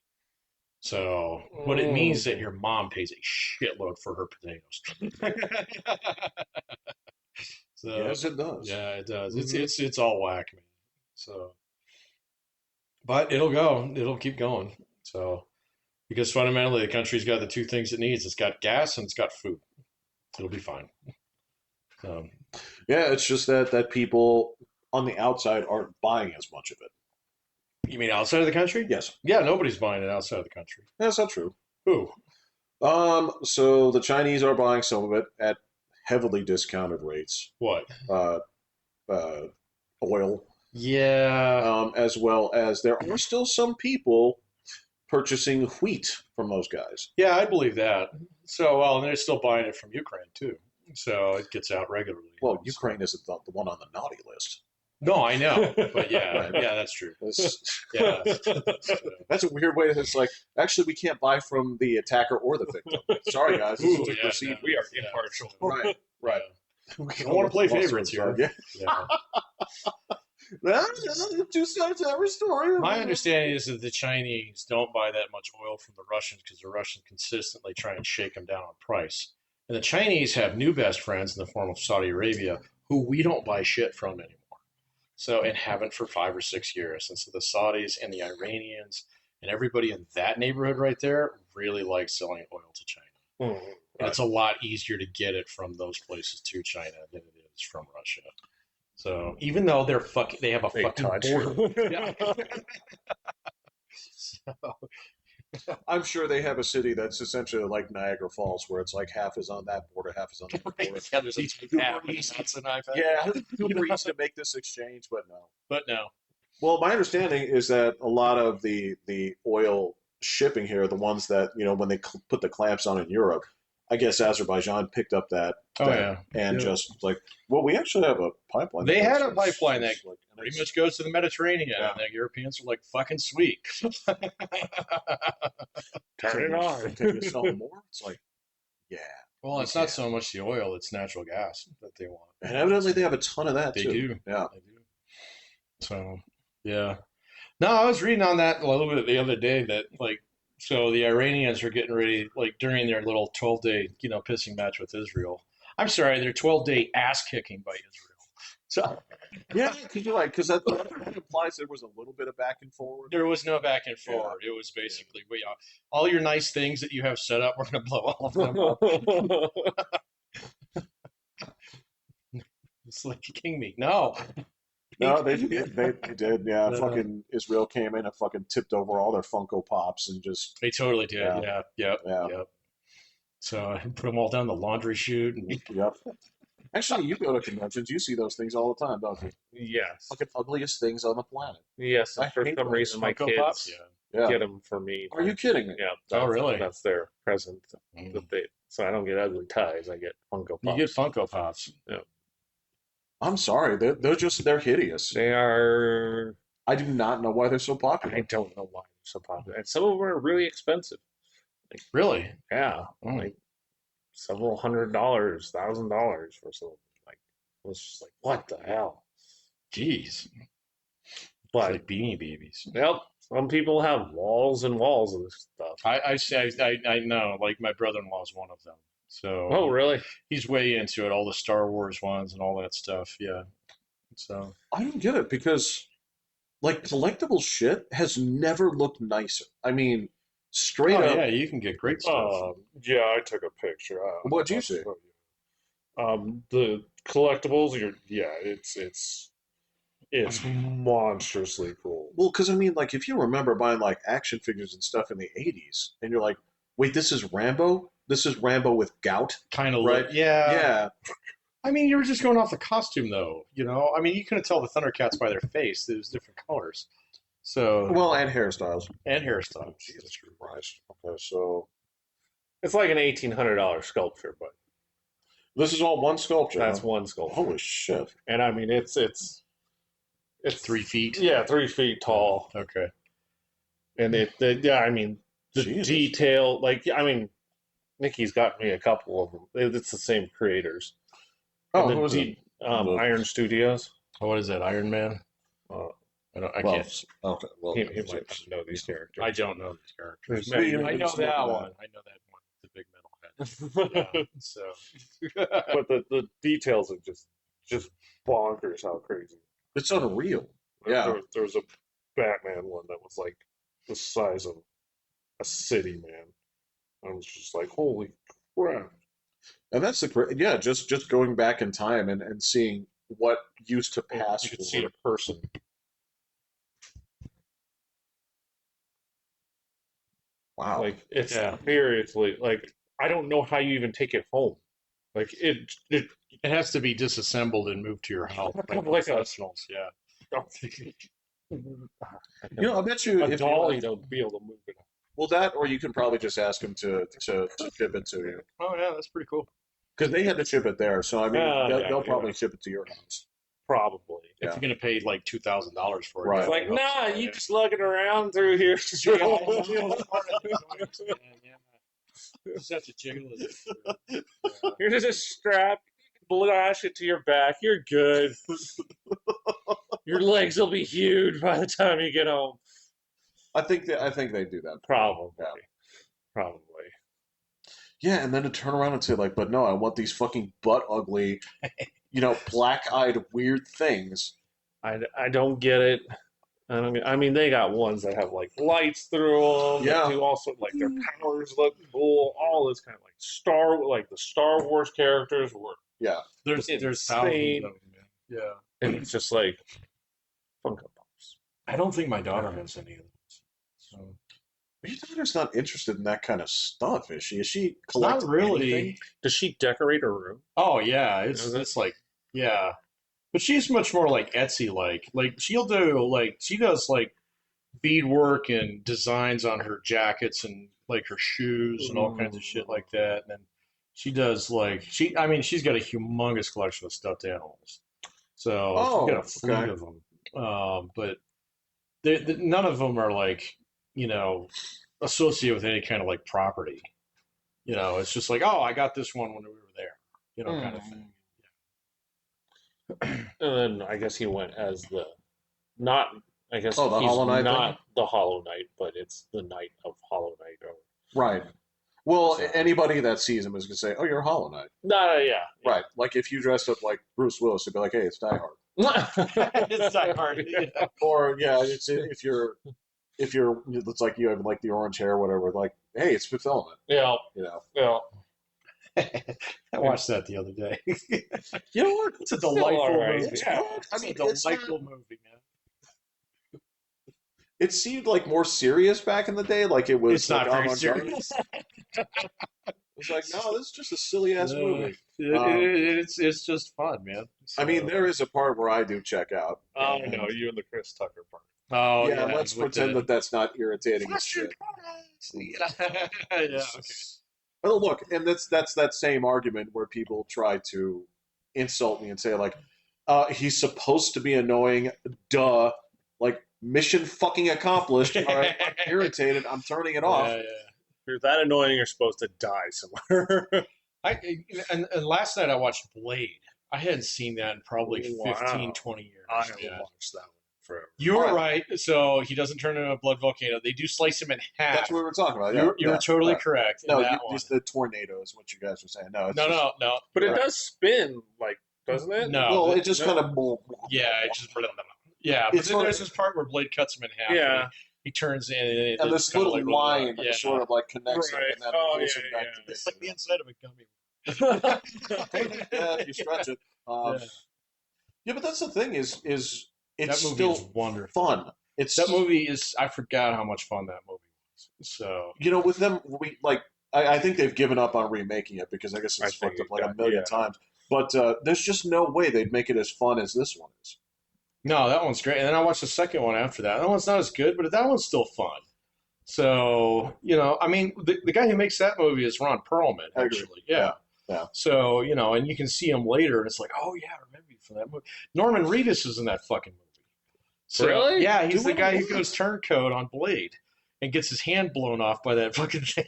So what it means is that your mom pays a shitload for her potatoes. So Yes, it does. yeah, it does. It's all whack, man. So, but it'll go. It'll keep going. So because fundamentally, the country's got the two things it needs. It's got gas and it's got food. It'll be fine. Yeah, it's just that people on the outside aren't buying as much of it. You mean outside of the country? Yes, Yeah, nobody's buying it outside of the country. that's not true. Who? So the Chinese are buying some of it at heavily discounted rates. What? Uh, Oil, Yeah. as well as there are still some people purchasing wheat from those guys. Yeah, I believe that. So, well, and they're still buying it from Ukraine too. So it gets out regularly. Well, Ukraine isn't the one on the naughty list. No, I know, but yeah, Right. yeah, that's true. That's, Yeah, that's a weird way. It's like actually we can't buy from the attacker or the victim. Sorry, guys. This Ooh, is a yeah, perceived. We are yeah. impartial. Right, right. We don't want to play favorites here. Yeah. Yeah. Two sides to every story. My understanding is that the Chinese don't buy that much oil from the Russians because the Russians consistently try and shake them down on price. And the Chinese have new best friends in the form of Saudi Arabia, who we don't buy shit from anymore. So, and haven't for 5 or 6 years. And so the Saudis and the Iranians and everybody in that neighborhood right there really like selling oil to China. And it's a lot easier to get it from those places to China than it is from Russia. So even though they have a They fucking touch. border. Yeah. So, I'm sure they have a city that's essentially like Niagara Falls, where it's like half is on that border, half is on that border. yeah, there's a It's big super gap, and easy. that's an iPad. Yeah, super easy to make this exchange, but no. But no. Well, my understanding is that a lot of the oil shipping here, the ones that when they put the clamps on in Europe, I guess Azerbaijan picked up that. Oh, that yeah. and Yeah. just like, well, we actually have a pipeline. They that had goes a pipeline that like, and pretty it's- much goes to the Mediterranean, Yeah. and the Europeans are like, fucking sweet. Turn it on. Can you sell more? It's like, yeah. Well, it's not so much the oil, it's natural gas that they want. And evidently they have a ton of that They too. do. Yeah. They do. So, yeah. No, I was reading on that a little bit the other day that, like, so the Iranians are getting ready, like, during their little 12-day, pissing match with Israel. I'm sorry, their 12-day ass kicking by Israel. So, Yeah, because that implies there was a little bit of back and forward. there was no back and forward. It was basically, all your nice things that you have set up, we're going to blow all of them up. It's like, you king me. No. No, they did. Yeah, No. fucking Israel came in and fucking tipped over all their Funko Pops and just They totally did. Yeah. Yep. Yeah. So I put them all down the laundry chute. And yep. Actually, you go to conventions, you see those things all the time, don't you? Yes. Fucking ugliest things on the planet. Yes. I For hate some those reason, my Funko kids Pops. Yeah. Yeah. get them for me. Are you kidding me? Yeah. Oh, really? That's their present Mm. that they So I don't get ugly ties. I get Funko Pops. You get Funko Pops. I'm sorry, they're hideous. They are. I do not know why they're so popular. I don't know why they're so popular, and some of them are really expensive. Really? Yeah, Mm. like several $100, $1,000 for some. Like, it was just like, what the hell? Jeez. But It's like Beanie Babies. yep, some people have walls and walls of this stuff. I know. Like my brother-in-law is one of them. So Oh, really? he's way into it. All the Star Wars ones and all that stuff. Yeah. So I don't get it because, like, collectible shit has never looked nicer. I mean, straight up. yeah, you can get great stuff. Yeah, I took a picture. What'd you see? The collectibles. It's monstrously cool. Well, because I mean, like, if you remember buying like action figures and stuff in the '80s, and you're like, wait, this is Rambo. This is Rambo with gout, Kind of right? Yeah. Yeah. I mean, you were just going off the costume, though. You know, I mean, you couldn't tell the Thundercats by their face. There's different colors. So Well, and hairstyles. and hairstyles. Jesus Christ. Okay, so It's like an $1,800 sculpture, but this is all one sculpture. that's huh? one sculpture. Holy shit. And I mean, it's 3 feet. Yeah, 3 feet tall, Okay. and I mean, the Jesus. detail. Like, I mean, Nikki's got me a couple of them. It's the same creators. Oh, And who was it? Iron Studios. What is that? Iron Man? Uh, I Well, can't. okay. Well, he might not know these characters. I don't know these characters. There's- I know Just that looking at one. I know that one with the big metal head. Yeah, so But the details are just bonkers how crazy. it's unreal. Yeah. There was a Batman one that was like the size of a city, man. I was just like, holy crap. And that's yeah, just going back in time and seeing what used to pass You could for see a person. wow. Like, it's Yeah. seriously, like, I don't know how you even take it home. Like, it it has to be disassembled and moved to your house by Like a- professionals. Yeah. You know, I bet you a if you, dolly to be able to move it. well, that or you can probably just ask them to ship it to you Oh yeah, that's pretty cool. because they had to ship it there. So I mean, they'll Yeah. probably ship it to your house. Probably. Yeah. If you're gonna pay like $2,000 for it, Right. It's like, yeah, nah, yeah. you just lugging around through here. You just have to jiggle it. Here's a strap. You can lash it to your back. You're good. Your legs will be huge by the time you get home. I think they do that. Probably. Yeah. Probably. Yeah, and then to turn around and say like, but no, I want these fucking butt ugly, black-eyed weird things. I don't get it. I mean, they got ones that have like lights through them. Yeah. That do also like their powers look cool. All this kind of like the Star Wars characters were, Yeah. There's Insane. thousands of them. Man. Yeah. and it's just like Funko Pops. I don't think my daughter has any of those. So Your daughter's not interested in that kind of stuff, is she? Is she not collecting really. anything? Does she decorate her room? Oh yeah, Is it? it's like yeah, but she's much more like Etsy like. Like she does like beadwork and designs on her jackets and like her shoes and all kinds of shit like that. And then she does she's got a humongous collection of stuffed animals. So Oh, she's got a fleet okay. of them. But none of them are like associated with any kind of like property. It's just like, oh, I got this one when we were there, kind of thing. And then I guess he went as the not. I guess Oh, the he's Hollow Knight not the Hollow Knight, but it's the Knight of Hollow Knight. Or Right. Well, So- anybody that sees him is gonna say, "Oh, you're Hollow Knight." no, yeah, Right. Like if you dressed up like Bruce Willis, it'd be like, "Hey, it's Die Hard." It's Die Hard. Yeah. Or yeah, it's if you're it's like you have like the orange hair or whatever. Like, hey, it's Fifth Element. Yeah, Yeah. I watched that the other day. You know what? It's a Still delightful all right. movie. Yeah. I It's mean, a it's delightful movie, man. It seemed like more serious back in the day. Like it was. It's not like, very avant-garde. serious. It's like, no, this is just a silly ass movie. It's just fun, man. I mean, So- there is a part where I do check out. Oh no, you and the Chris Tucker part. Oh yeah, let's with pretend the- that that's not irritating as shit. yeah. Okay. Well, look, and that's that same argument where people try to insult me and say like, he's supposed to be annoying, duh. Like mission fucking accomplished. All right, I'm irritated. I'm turning it off. Yeah, yeah. If you're that annoying, you're supposed to die somewhere. And last night I watched Blade. I hadn't seen that in probably 15, Wow. 20 years. I haven't Yeah. watched that one forever. You were right. So he doesn't turn into a blood volcano. They do slice him in half. That's what we were talking about. You were totally correct. No, in that one. just the tornado is what you guys were saying. No, it's No, just, no. But it does spin, like, doesn't it? No. Well, it just No. kind of. Yeah, it just. Yeah, but It's then funny. there's this part where Blade cuts him in half. Yeah. And he turns in, And this little line yeah. sort of like connects it Right. and then Oh, pulls yeah, it back yeah. to It's like the inside of a gummy. yeah, if you stretch it. Yeah, but that's the thing is it's That movie still is wonderful. fun. It's That movie is. I forgot how much fun that movie was. So with them, we like. I think they've given up on remaking it because I guess I it's think fucked up it like a got- million yeah. times. But there's just no way they'd make it as fun as this one is. no, that one's great. And then I watched the second one after that. That one's not as good, but that one's still fun. So I mean, the guy who makes that movie is Ron Perlman. I agree. Actually, yeah. Yeah. So and you can see him later, and it's like, oh yeah, I remember you from that movie. Norman Reedus is in that fucking movie. So, Really? Yeah, he's Do the we guy who really? goes turncoat on Blade and gets his hand blown off by that fucking thing.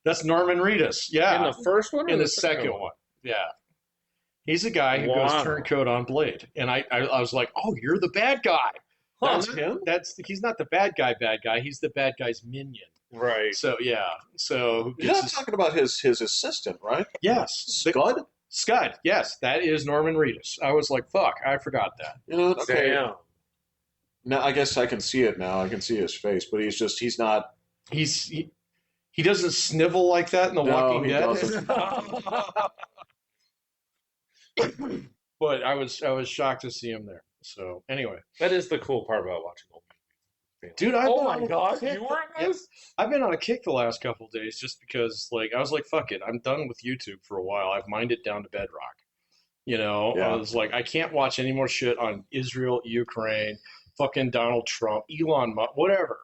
That's Norman Reedus. Yeah. In the first one or In the second one. Yeah. He's the guy who goes Wow. turncoat on Blade. And I was like, oh, you're the bad guy. That's him. He's not the bad guy. He's the bad guy's minion. Right. So yeah. So who You're gets not his, talking about his assistant, right? yes, Scud. Scud. Yes, that is Norman Reedus. I was like, fuck, I forgot that. You know what? Okay. Damn. Now I guess I can see it now. I can see his face, but he's not. He doesn't snivel like that in The No, Walking he Dead. doesn't. But I was shocked to see him there. So anyway, That is the cool part about watching old movies. dude, Oh my god, you were in this? I've been on a kick the last couple of days just because, I was like, fuck it, I'm done with YouTube for a while. I've mined it down to bedrock. Yeah. I was like, I can't watch any more shit on Israel, Ukraine, fucking Donald Trump, Elon Musk, whatever.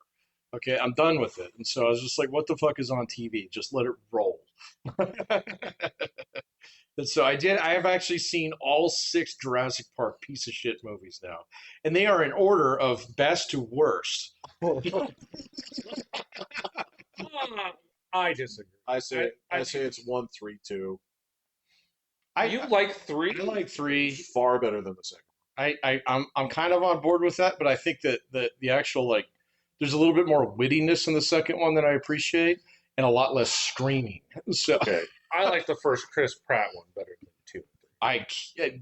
Okay, I'm done with it. And so I was just like, what the fuck is on TV? Just let it roll. And so I did. I have actually seen all 6 Jurassic Park piece of shit movies now. And they are in order of best to worst. I disagree. I say I- it's 1, 3, 2. You like 3? I like 3. Far better than the second. I'm kind of on board with that, but I think that the actual there's a little bit more wittiness in the second one that I appreciate, and a lot less screaming. So Okay. I like the first Chris Pratt one better than 2 and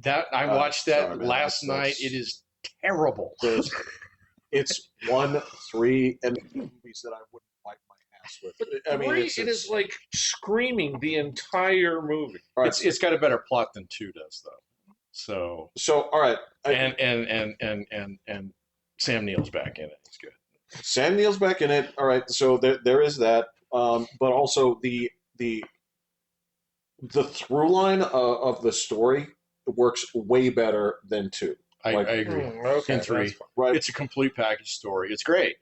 3. I watched that sorry, man. last night. That's- It is terrible. It's 1, 3, and movies that I wouldn't wipe my ass with. I mean, 3, it's it is like screaming the entire movie. all right. It's got a better plot than 2 does, though. So So all right, and Sam Neill's back in it. It's good. Sam Neill's back in it. All right, so there is that, but also the through line of the story works way better than 2. I Like- agree. Okay, In 3. that's fine. Right? It's a complete package story. It's great.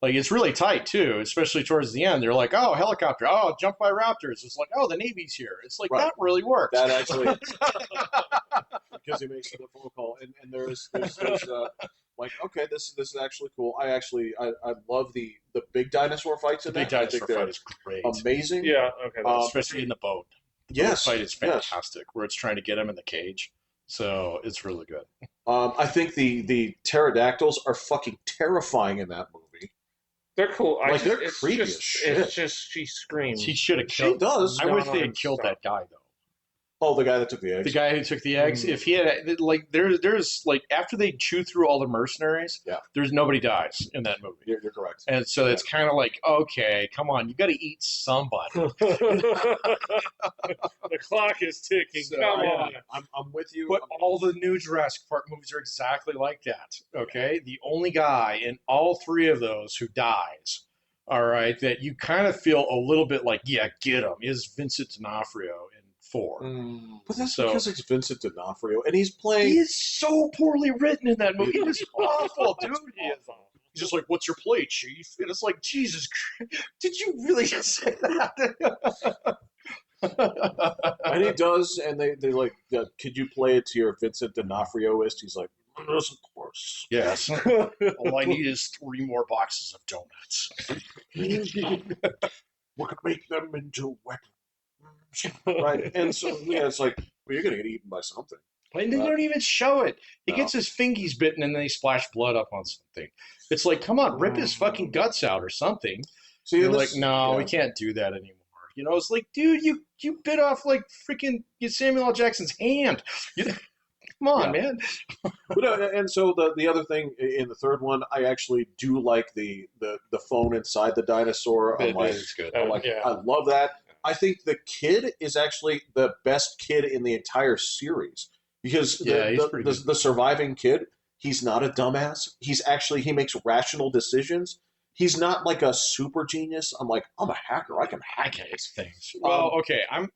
It's really tight too, especially towards the end. They're like, "Oh, helicopter! Oh, jump by raptors!" It's like, "Oh, the Navy's here." It's like Right. that really works. That actually, because he makes the phone call, and there's like, okay, this is actually cool. I love the big dinosaur fights in the big that. I think dinosaur they're fight is great, amazing. Yeah, okay. That's especially in the boat. The Yes, boat fight is yes. fantastic, where it's trying to get him in the cage. So it's really good. I think the pterodactyls are fucking terrifying in that movie. They're cool. Like, they're it's creepy just, as shit. It's just she screams. He should have She killed. does. I wish they had killed that guy though. Oh, the guy that took the eggs. The guy who took the eggs. If he had there's after they chew through all the mercenaries, Yeah. there's nobody dies in that movie. You're correct. And so it's kind of like, okay, come on, you got to eat somebody. The clock is ticking. So, Come yeah. on. I'm with you. But all the new Jurassic Park movies are exactly like that. Okay, the only guy in all 3 of those who dies, all right, that you kind of feel a little bit like, yeah, get him, is Vincent D'Onofrio in 4. But that's So- because it's Vincent D'Onofrio, and he's playing. He is so poorly written in that movie. He is awful, dude. He is awful. just like, "What's your plate, Chief?" And it's like, Jesus Christ, did you really just say that? And he does, and they like, could you play it to your Vincent D'Onofrioist? He's like, yes, of course. Yes. All I need is 3 more boxes of donuts. We're gonna make them into weapons, right? And so yeah, it's like, well, you're gonna get eaten by something. And they don't even show it. He No. gets his fingies bitten and then they splash blood up on something. It's like, come on, rip his fucking guts out or something. See, They're this, like, no, yeah. we can't do that anymore. You know, it's like, dude, you bit off like freaking Samuel L. Jackson's hand. Come on, man. But, and so the other thing in the third one, I actually do like the phone inside the dinosaur. I'm like, It's good. I love that. I think the kid is actually the best kid in the entire series because the surviving kid, he's not a dumbass. He makes rational decisions. He's not like a super genius. I'm like, I'm a hacker. I can hack things. Well, okay. I'm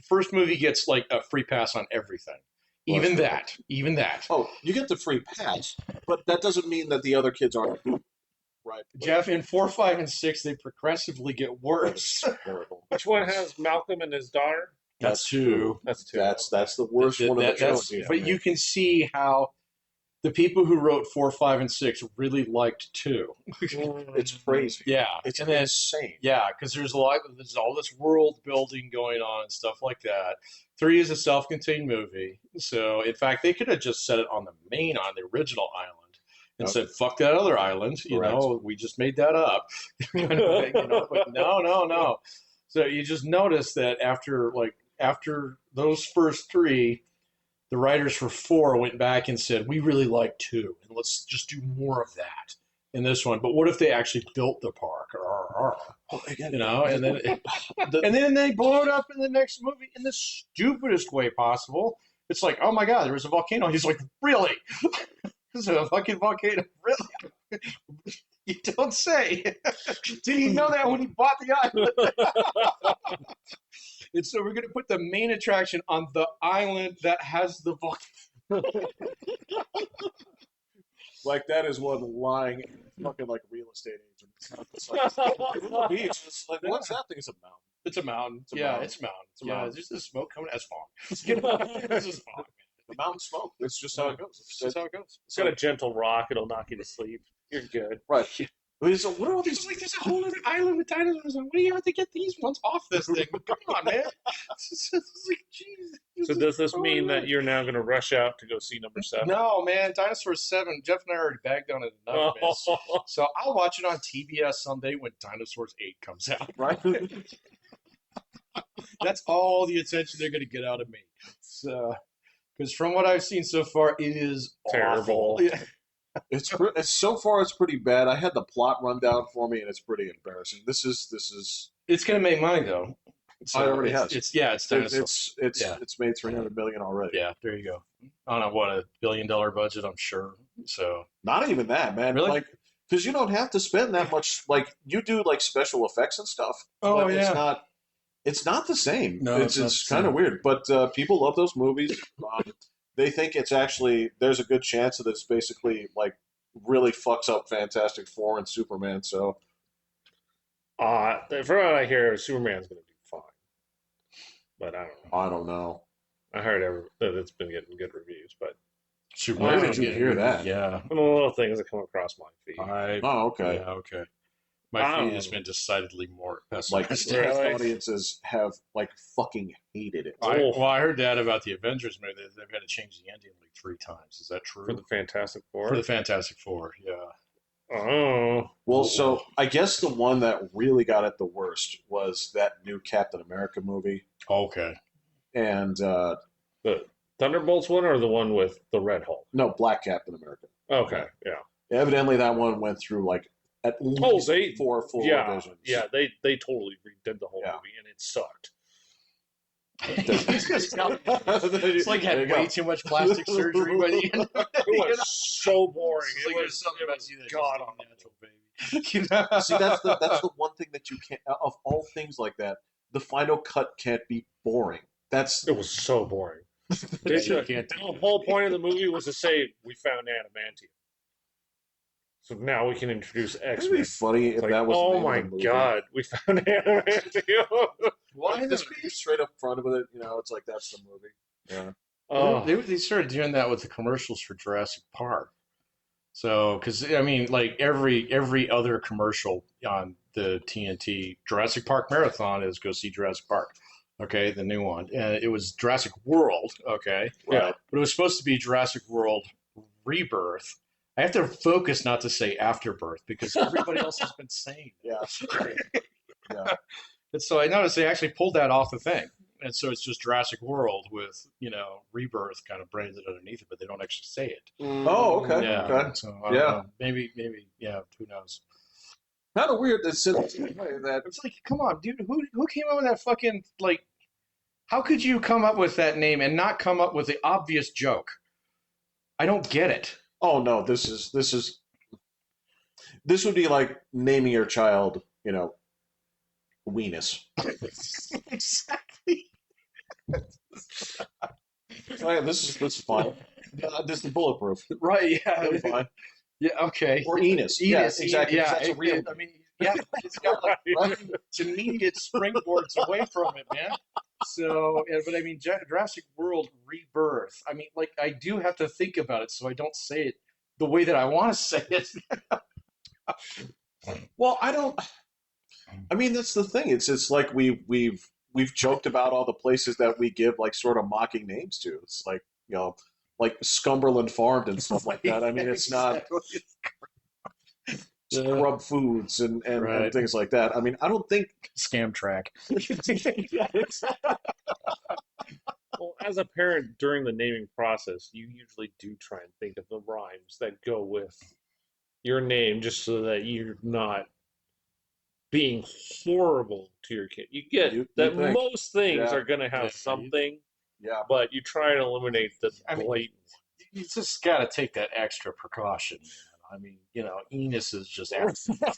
first movie gets like a free pass on everything. Even that. Oh, you get the free pass, but that doesn't mean that the other kids aren't right. Jeff, in 4, 5, and 6, they progressively get worse. Which one has Malcolm and his daughter? That's 2. That's 2. That's the worst one of the trilogy. But you can see how the people who wrote 4, 5, and 6 really liked 2. It's crazy. Yeah, it's insane. Yeah, because there's all this world building going on and stuff like that. 3 is a self-contained movie, so in fact they could have just set it on the original island and said, "Fuck that other island." You know, we just made that up. But no. So you just notice that after those first 3. The writers for 4 went back and said, we really like 2, and let's just do more of that in this one. But what if they actually built the park? You know, and then they blow it up in the next movie in the stupidest way possible. It's like, oh my God, there was a volcano. He's like, really? There's a fucking volcano? Really? You don't say. Did he know that when he bought the island? And so we're going to put the main attraction on the island that has the volcano. Like that is one lying fucking like real estate agent. It's like beach. It's like, what's that thing? It's a mountain. It's a mountain. It's a mountain. There's this smoke coming. That's fog. It's just fog. The mountain smoke. It's just how it goes. It's just how it goes. It's got a gentle rock. It'll knock you to sleep. You're good. Right. So what are all these? Like, there's a whole other island with dinosaurs on. What do you have to get these ones off this thing? Come on, man. It's like, geez. So does this mean that you're now going to rush out to go see number 7? No, man. Dinosaurs 7. Jeff and I already bagged on it enough. So I'll watch it on TBS Sunday when Dinosaurs 8 comes out. Right. That's all the attention they're going to get out of me. So, because from what I've seen so far, it is terrible. Awful. Yeah. It's so far it's pretty bad. I had the plot run down for me, and it's pretty embarrassing. This is. It's going to make money though. So it already has. It's dinosaurs. It's made $300 million already. Yeah, there you go. On a $1 billion budget, I'm sure. So not even that, man. Really? Like, because you don't have to spend that much. Like you do, like special effects and stuff. Oh but yeah. It's not the same. No, it's kind of weird. But people love those movies. They think it's actually there's a good chance that it's basically like really fucks up Fantastic Four and Superman. So, from what I hear, Superman's going to do fine, but I don't know. I heard that it's been getting good reviews, but Superman. Where did you hear that? Yeah, some little things that come across my feed. Okay. Yeah, okay. My feed has been decidedly more pessimistic. Like test audiences have like fucking hated it. I heard that about the Avengers movie. They've had to change the ending like 3 times. Is that true? For the Fantastic Four? For the Fantastic Four, yeah. Oh. Well, so I guess the one that really got it the worst was that new Captain America movie. Okay. And the Thunderbolts one or the one with the Red Hulk? No, Black Captain America. Okay, yeah. Evidently that one went through like at least 4 full revisions. Yeah, they totally redid the whole movie, and it sucked. It's like had way too much plastic surgery by the end. It was so boring. It was something about you that God natural, baby. See, that's the one thing that you can't. Of all things like that, the final cut can't be boring. It was so boring. The whole point of the movie was to say we found adamantium. So now we can introduce X It'd be Men. funny if Like, that was the oh name my of the movie. god, we found adamantium. Like, just be straight up front with it. It's like that's the movie. Yeah. Oh, They started doing that with the commercials for Jurassic Park. So, because I mean, like every other commercial on the TNT Jurassic Park marathon is go see Jurassic Park. Okay, the new one, and it was Jurassic World. Okay, yeah. but it was supposed to be Jurassic World Rebirth. I have to focus not to say Afterbirth because everybody else has been saying it. Yeah. Yeah. And so I noticed they actually pulled that off the thing. And so it's just Jurassic World with, Rebirth kind of branded underneath it, but they don't actually say it. Oh, okay. Yeah. Okay. So I don't Yeah. know. Maybe, yeah, who knows? Kind of weird that It's like, come on, dude, who came up with that fucking, like, how could you come up with that name and not come up with the obvious joke? I don't get it. Oh no, this would be like naming your child, Weenus. Exactly. Oh, yeah, this is fine. This is bulletproof. Right, yeah. It'll be fine. Yeah, okay. Or Enos. Yeah, exactly. Yeah, That's a real. I mean, yeah, it's got like it's immediate springboards away from it, man. So, but I mean, Jurassic World Rebirth. I mean, like, I do have to think about it, so I don't say it the way that I want to say it. Well, I don't. I mean, that's the thing. It's like we've joked about all the places that we give like sort of mocking names to. It's like like Scumberland Farmed and stuff like that. I mean, it's not Scrub Foods and things like that. I mean, I don't think Scam track. Well, as a parent during the naming process, you usually do try and think of the rhymes that go with your name just so that you're not being horrible to your kid. You get You that think. most things Yeah. are going to have Yeah. something, yeah. but you try and eliminate the I mean, blatant. You just got to take that extra precaution, man. I mean, Enos is just Either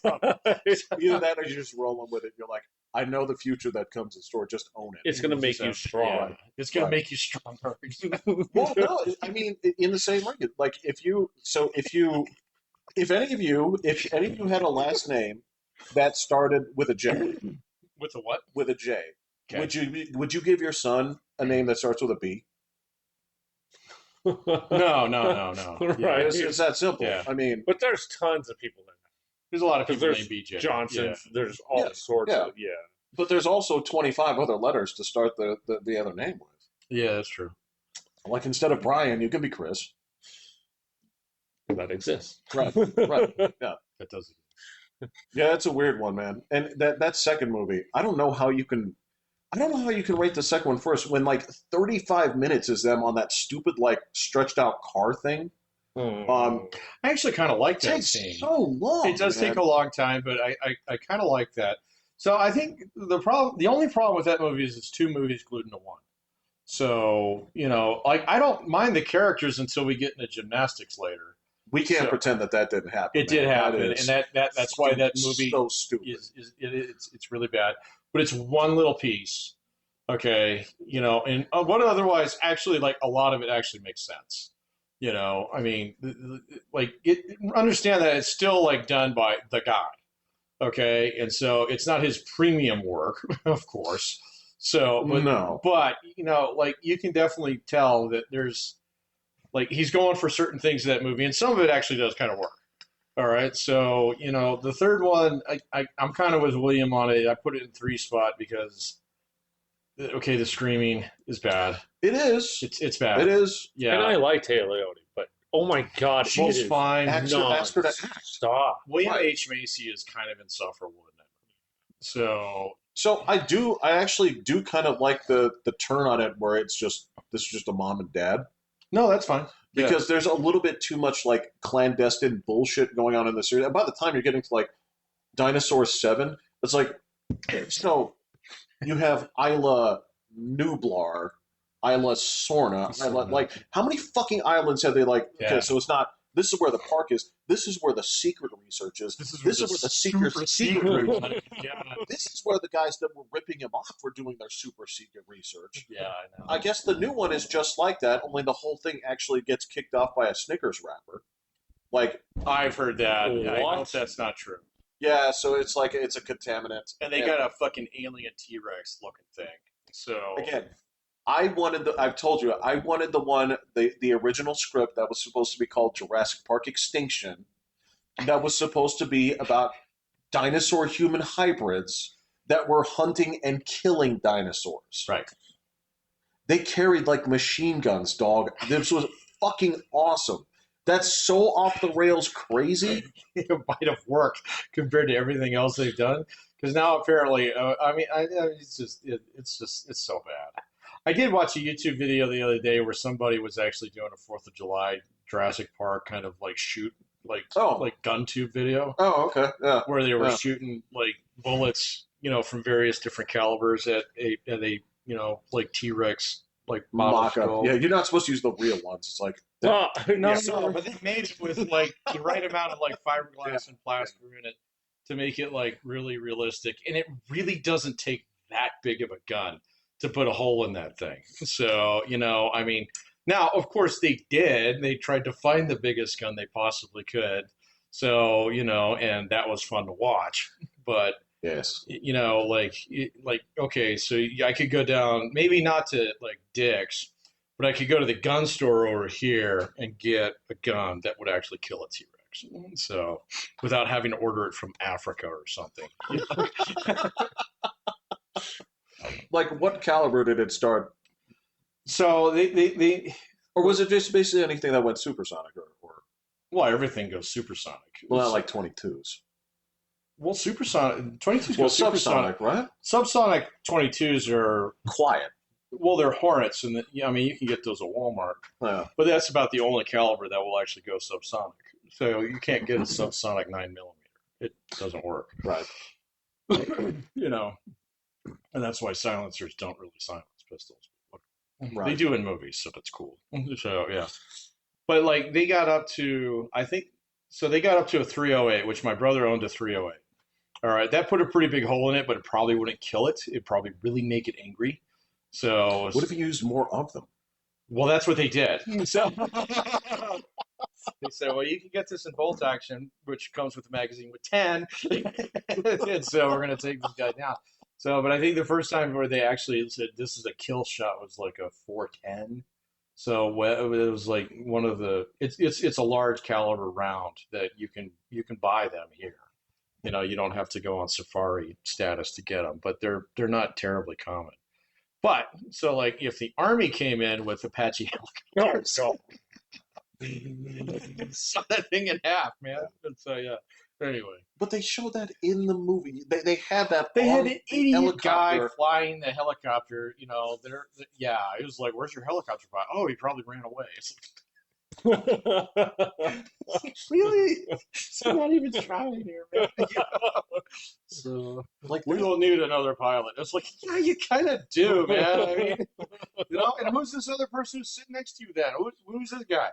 that or you're just rolling with it. You're like, I know the future that comes in store. Just own it. It's going to make you strong. Yeah, it's going Right. to make you stronger. Well, no, I mean, in the same way, like if any of you had a last name that started with a J, With a what? with a J, Okay. would you give your son a name that starts with a B? No. Right. It's that simple. Yeah. I mean, But there's tons of people that There's a lot of because people there's named BJ. Johnsons, there's all Yeah. sorts Yeah. of but there's also 25 other letters to start the other name with. Yeah, that's true. Like instead of Brian, you can be Chris. that exists. Right. Right. That does it. Yeah, that's a weird one, man. And that second movie, I don't know how you can rate the second one first when like 35 minutes is them on that stupid like stretched out car thing. I actually kind of like It that takes scene. so long. It does man. take a long time, but I kind of like that. So I think the only problem with that movie is it's two movies glued into one. So, like I don't mind the characters until we get into gymnastics later. We can't So- pretend that didn't happen. It did man. happen, is and that's why that movie so stupid. it's really bad. But it's one little piece, okay, and what otherwise actually like a lot of it actually makes sense. I mean, understand that it's still like done by the guy, okay, and so it's not his premium work, of course. So, No. but like you can definitely tell that there's like he's going for certain things in that movie, and some of it actually does kind of work. All right, so the third one, I'm kind of with William on it. I put it in 3 spot because okay, the screaming is bad. It is. It's bad. It is. Yeah, And I like Taylor Leone, but oh my god, she's it is fine. Ask her to act. Stop. William Right. H. Macy is kind of insufferable in that movie. So So I actually do kind of like the turn on it where this is just a mom and dad. no, that's fine. Yeah. Because there's a little bit too much like clandestine bullshit going on in the series. And by the time you're getting to like Dinosaur 7, it's like so you have Isla Nublar, Isla Sorna, Isla, like how many fucking islands have they like okay, Yeah. so it's not this is where the park is, this is where the secret research is. This is where the secret research. Yeah, This is where the guys that were ripping him off were doing their super secret research. yeah, I know. I guess the new one is just like that, only the whole thing actually gets kicked off by a Snickers wrapper. Like, I've heard that. I What? hope that's not true. yeah, so it's like it's a contaminant. And they got a fucking alien T-Rex looking thing. So Again, I've told you, I wanted the original script that was supposed to be called Jurassic Park Extinction, that was supposed to be about dinosaur human hybrids that were hunting and killing dinosaurs. right. They carried like machine guns, dog. This was fucking awesome. That's so off the rails crazy. It might have worked compared to everything else they've done. Because now apparently, it's so bad. I did watch a YouTube video the other day where somebody was actually doing a 4th of July Jurassic Park kind of like shoot, like gun tube video. Oh, okay. Yeah. Where they were Yeah. shooting like bullets, from various different calibers at a like T-Rex like model Mock-up. skull. Yeah, you're not supposed to use the real ones. It's like No, Yeah, but they made it with like the right amount of like fiberglass and plaster in it to make it like really realistic, and it really doesn't take that big of a gun to put a hole in that thing. So I mean, now of course they did. They tried to find the biggest gun they possibly could. So and that was fun to watch, but. yes. Okay, so I could go down, maybe not to like Dick's, but I could go to the gun store over here and get a gun that would actually kill a T-Rex. So without having to order it from Africa or something. Like, what caliber did it start? So they Or was it just basically anything that went supersonic? well, everything goes supersonic. Well, not like 22s. Well, supersonic 22s Well, go supersonic. subsonic, right? Subsonic 22s are Quiet. well, they're Hornets, and I mean you can get those at Walmart. Yeah. But that's about the only caliber that will actually go subsonic. So you can't get a subsonic 9mm. It doesn't work. Right. And that's why silencers don't really silence pistols. Right. They do in movies, so that's cool. So yeah. But like they got up to a 308, which my brother owned a 308. All right, that put a pretty big hole in it, but it probably wouldn't kill it. It'd probably really make it angry. So What if you used more of them? well, that's what they did. So they said, well, you can get this in bolt action, which comes with the magazine with 10. And so we're going to take this guy down. So, but I think the first time where they actually said this is a kill shot was like a 410. So it was like one of the it's a large caliber round that you can buy them here. You don't have to go on safari status to get them, but they're not terribly common. But so like if the Army came in with Apache helicopters, saw that thing in half, man. And so yeah. Anyway, But they showed that in the movie. They had that. they on had an the idiot guy helicopter. flying the helicopter. Yeah, it was like, "Where's your helicopter pilot?" Oh, he probably ran away. It's like, really? I'm not even trying here, man. So Like, we don't need another pilot. It's like, yeah, you kind of do, man. I mean, and who's this other person who's sitting next to you then? Who's this guy?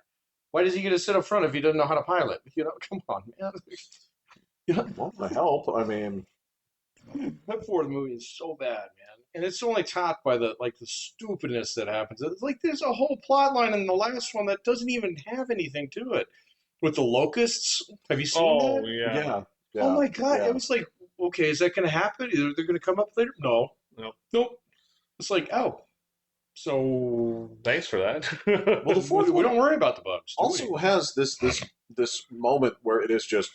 Why does he get to sit up front if he doesn't know how to pilot? Come on, man. well, the help. I mean, That Ford movie is so bad, man, and it's only topped by the stupidness that happens. It's like there's a whole plot line in the last one that doesn't even have anything to it. With the locusts, have you seen that? yeah. yeah. Oh my god! yeah. It was like, okay, is that going to happen? They're going to come up later? No, nope. It's like, oh, so Thanks for that. Well, the fourth we one don't worry about the bugs. Do also we? has this moment where it is just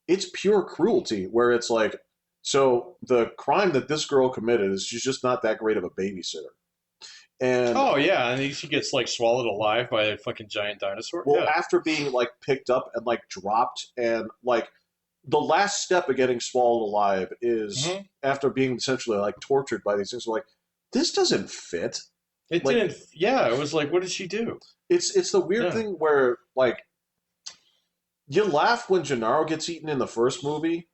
it's pure cruelty. Where it's like, so the crime that this girl committed is she's just not that great of a babysitter. And Oh yeah, and she gets like swallowed alive by a fucking giant dinosaur. well, Yeah. after being like picked up and like dropped, and like the last step of getting swallowed alive is Mhm. after being essentially like tortured by these things. Like, this doesn't fit. It like- didn't. Yeah, it was like, what did she do? It's the weird Yeah. thing where like you laugh when Gennaro gets eaten in the first movie.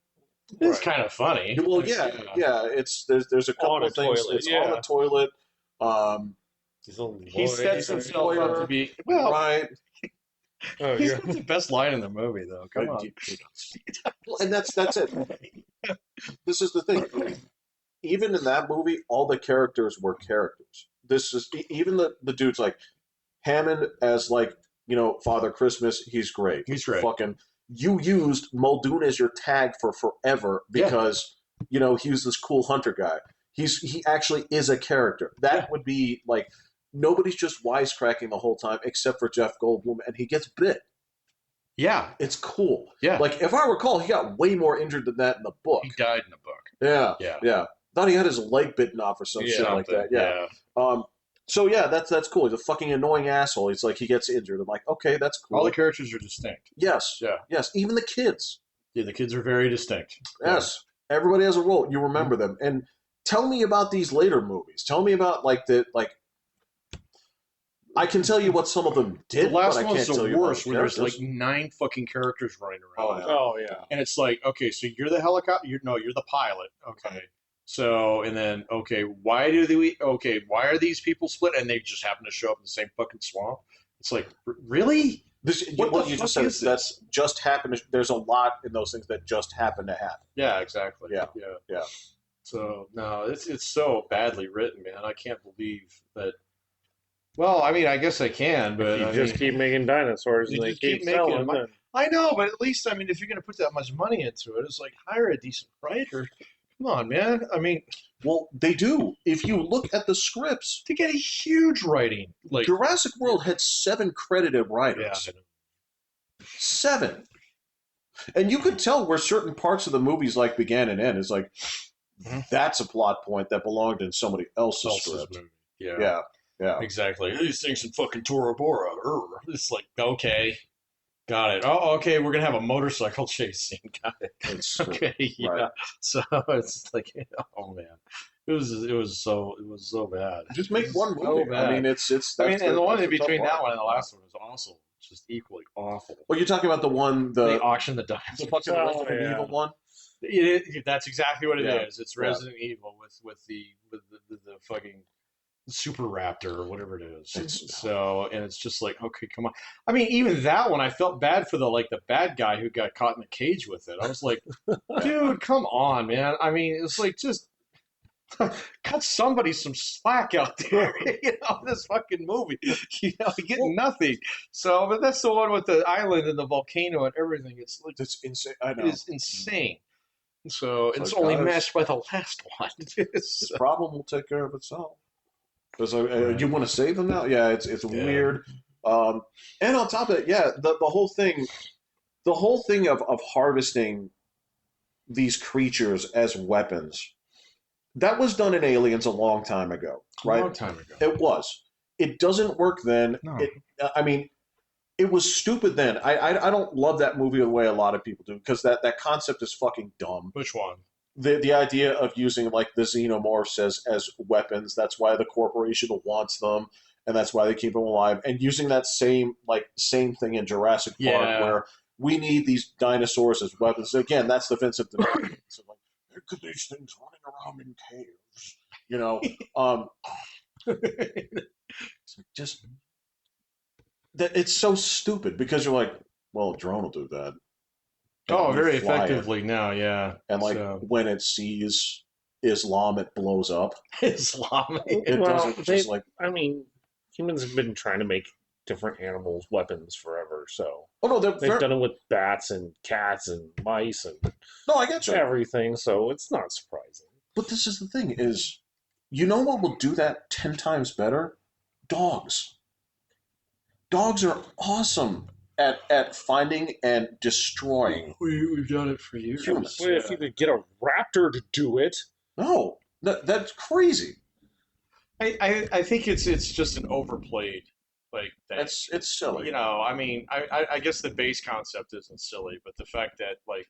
It's kind of funny. Well, yeah. It's there's a couple On a of things. toilet, It's yeah. on the toilet. He sets himself up to be well. Right. Oh, He's yeah. got the best line in the movie, though. Come on. Well, and that's it. This is the thing. Even in that movie, all the characters were characters. This is even the dudes like Hammond as like Father Christmas, he's great. He's great. Fucking, you used Muldoon as your tag for forever because he was this cool hunter guy. He actually is a character. That would be like, nobody's just wisecracking the whole time except for Jeff Goldblum, and he gets bit. Yeah, it's cool. Yeah, like if I recall, he got way more injured than that in the book. He died in the book. Yeah. Thought he had his leg bitten off or some shit like that. Yeah. So yeah, that's cool. He's a fucking annoying asshole. He's like, he gets injured. I'm like, okay, that's cool. All the characters are distinct. Yes. Yeah. Yes. Even the kids. Yeah, the kids are very distinct. Yes. Yeah. Everybody has a role. You remember them. And tell me about these later movies. Tell me about I can tell you what some of them did. The last but I one's can't tell the you worst, about where there's characters. 9 fucking characters running around. Oh yeah. And it's like, okay, so you're the helicopter. You're the pilot. Okay. So, and then, why are these people split? And they just happen to show up in the same fucking swamp. It's like, really? What you just said, that's just happened. There's a lot in those things that just happen to happen. Yeah, exactly. Yeah. So, no, it's so badly written, man. I can't believe that. Well, I mean, I guess I can, but you just keep making dinosaurs and they keep selling them. I know, but at least, I mean, if you're going to put that much money into it, it's like, hire a decent writer. Come on, man. I mean, well, they do. If you look at the scripts, they get a huge writing. Like Jurassic World had 7 credited writers. Yeah. 7. And you could tell where certain parts of the movies began and end. It's like, that's a plot point that belonged in somebody else's script. movie. Yeah. Exactly. These things in fucking Tora Bora. It's like, okay. Got it. Oh, okay. We're gonna have a motorcycle chase scene. Got it. Okay. Yeah. Right. So it's like, oh man, it was so bad. Just make one movie. So bad. I mean, it's. And the one in between that one one and the last one was also just equally awful. Well, you're talking about the one They auctioned the the dinosaurs. fucking Resident Evil one. That's exactly what it is. Yeah. It's Resident Evil with the fucking Super Raptor or whatever it is. And it's just like, okay, come on. I mean, even that one, I felt bad for the bad guy who got caught in the cage with it. I was like, dude, come on, man. I mean, it's like, just cut somebody some slack out there. This fucking movie. Getting nothing. So, but that's the one with the island and the volcano and everything. It's like, it's insane. I know. It is insane. So it's like, only guys, matched by the last one. This problem will take care of itself. You want to save them now? Yeah, it's weird. And on top of it, the whole thing of harvesting these creatures as weapons, that was done in Aliens a long time ago, right? A long time ago. It was. It doesn't work then. No. It was stupid then. I don't love that movie the way a lot of people do because that concept is fucking dumb. Which one? The idea of using the xenomorphs as weapons, that's why the corporation wants them, and that's why they keep them alive. And using that same thing in Jurassic Park, where we need these dinosaurs as weapons. Again, that's the Vincent D'Onofrio. So look at these things running around in caves. Just that it's so stupid because you're like, well, a drone will do that. Oh, very effectively now, yeah. And when it sees Islam, it blows up. Islam. I mean, humans have been trying to make different animals weapons forever. So they've done it with bats and cats and mice and I get you. Everything. So it's not surprising. But this is the thing: is what will do that 10 times better? Dogs. Dogs are awesome at finding and destroying. We've done it for years. Humans. Well, if you could get a raptor to do it. No, that's crazy. I think it's just an overplayed thing. It's silly. I mean, I guess the base concept isn't silly, but the fact that I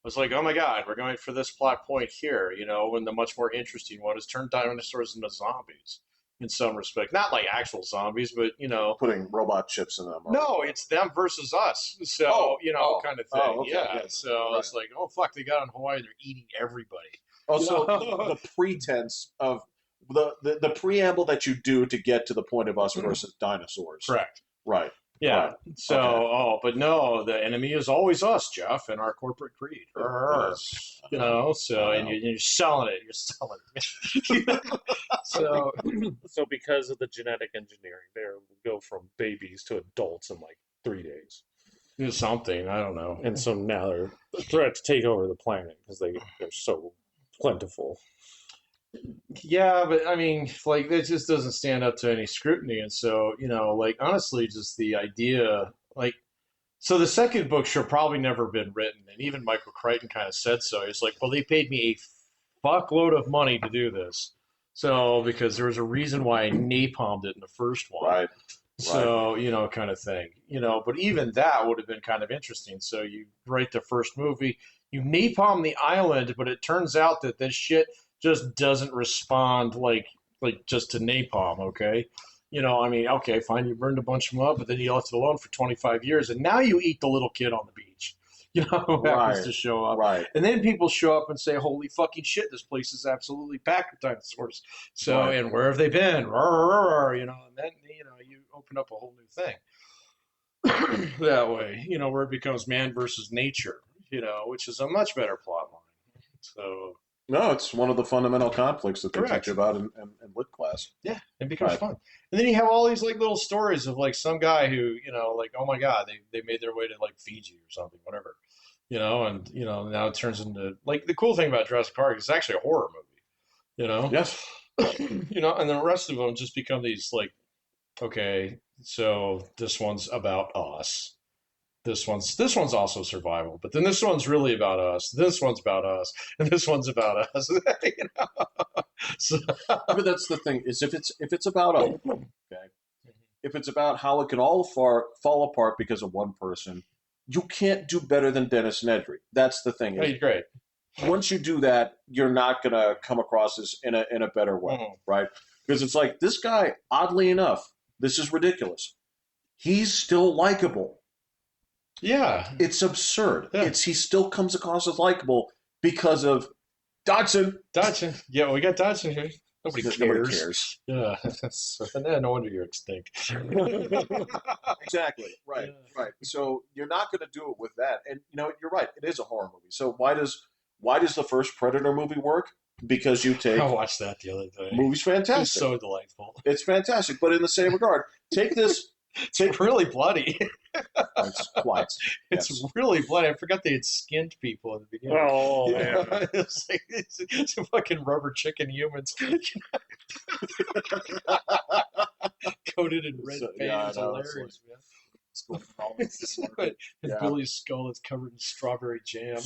was like, oh my god, we're going for this plot point here, when the much more interesting one is turn dinosaurs into zombies. In some respect, not like actual zombies, but putting robot chips in them. No, it's them versus us. So kind of thing. Okay, yeah. So it's like, oh fuck, they got on Hawaii, they're eating everybody. Also, the pretense of the preamble that you do to get to the point of us versus dinosaurs. Correct. Right. Yeah. Right. So, but no, the enemy is always us, Jeff, and our corporate greed. Yes. And you're selling it. You're selling it. So because of the genetic engineering, they go from babies to adults in 3 days. Do something. I don't know. And so now they're a threat to take over the planet because they're so plentiful. Yeah, but I mean, like, it just doesn't stand up to any scrutiny. And so, like, honestly, just the idea, like, so the second book should probably never been written. And even Michael Crichton kind of said so. He's like, well, they paid me a fuckload of money to do this. So, because there was a reason why I napalmed it in the first one. Right. So, kind of thing. But even that would have been kind of interesting. So you write the first movie, you napalm the island, but it turns out that this shit just doesn't respond like just to napalm, okay? I mean, okay, fine, you burned a bunch of them up, but then you left it alone for 25 years, and now you eat the little kid on the beach. Who happens to show up. Right. And then people show up and say, holy fucking shit, this place is absolutely packed with dinosaurs. So, Right. and where have they been? And then, you open up a whole new thing that way, where it becomes man versus nature, which is a much better plot line. So, No, it's one of the fundamental conflicts that they Correct. teach about in lit class. yeah, it becomes Right. fun. And then you have all these like little stories of like some guy who, like, oh my God, they made their way to like Fiji or something, whatever, and, now it turns into like the cool thing about Jurassic Park is it's actually a horror movie, Yes. and the rest of them just become these like, okay, so this one's about us. This one's also survival, but then this one's really about us. This one's about us, and this one's about us. So, But that's the thing is if it's about us, okay, if it's about how it can all fall apart because of one person, you can't do better than Dennis Nedry. That's the thing. hey, great. Once you do that, you're not gonna come across as in a better way, Mhm. right? Because it's like this guy, oddly enough, this is ridiculous. He's still likable. Yeah, It's absurd. Yeah. He still comes across as likable because of Dodson. Dodson. Yeah, we got Dodson here. Nobody cares. Nobody cares. Yeah, no wonder you're extinct. Exactly. Right. Yeah. Right. So you're not going to do it with that. And you're right. It is a horror movie. So why does the first Predator movie work? Because you take I watched that the other day. movie's It was fantastic. so delightful. It's fantastic. But in the same regard, take this. It's really bloody. It's quite. It's Yes. really bloody. I forgot they had skinned people in the beginning. Oh, Yeah, man. it's like it's fucking rubber chicken humans coated in red So- paint. yeah, It's I know, it's hilarious, man. It's going wrong. And Yeah. Billy's skull is covered in strawberry jam.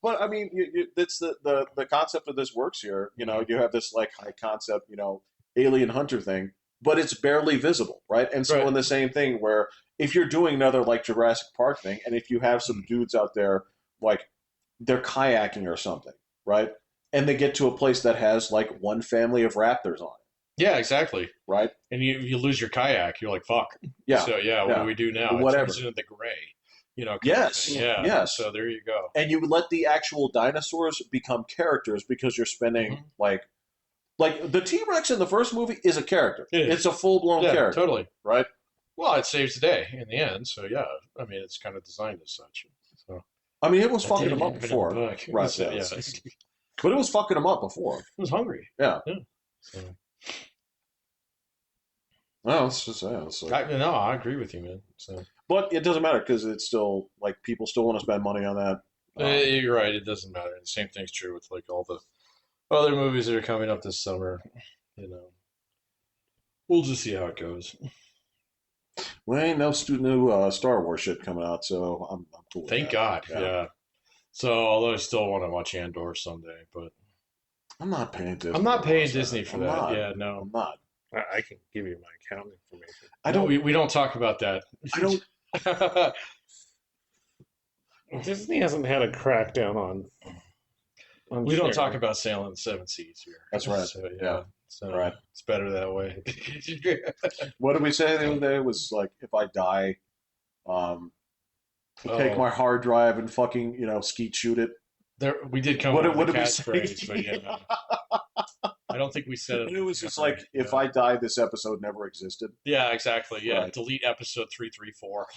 But I mean, it's the concept of this works here. You have this like high concept, alien hunter thing, but it's barely visible, right? And so Right. in the same thing, where if you're doing another like Jurassic Park thing, and if you have some dudes out there like they're kayaking or something, right? And they get to a place that has like one family of raptors on it, Yeah, exactly. right? And you lose your kayak. You're like, fuck. Yeah. So what Yeah. do we do now? Whatever. It turns into the gray. Kind of Yes. thing. Yeah. Yes. So there you go. And you let the actual dinosaurs become characters because you're spending Mhm. like the T-Rex in the first movie is a character. It is. It's a full-blown Yeah, character, totally. right? Well, it saves the day in the end. So yeah, I mean, it's kind of designed as such. So I mean, it was fucking him up before, right? So, Yeah, yeah. It but it was fucking him up before. was hungry. Yeah. So, No, it's just it's like, no, I agree with you, man. So but it doesn't matter because it's still like people still want to spend money on that. you're right. It doesn't matter. And the same thing's true with like all the other movies that are coming up this summer. We'll just see how it goes. Well, ain't no new Star Wars shit coming out, so I'm cool. With Thank that. God. Yeah. So, although I still want to watch Andor someday, but I'm not paying Disney. I'm not to paying watch that. Disney for I'm that. not. Yeah, no. I'm not. I can give you my account information. I don't. We don't talk about that. I don't. Disney hasn't had a crackdown on We don't sharing. talk about sailing the seven seas here. That's right. So, Yeah. So Right. it's better that way. What did we say the other day? It was like if I die, take my hard drive and fucking skeet shoot it. We did come What up with did a we say? catchphrase, but yeah, no. I don't think we said it. And it was just like if I die, this episode never existed. Yeah, exactly. Yeah, Right. delete episode 334.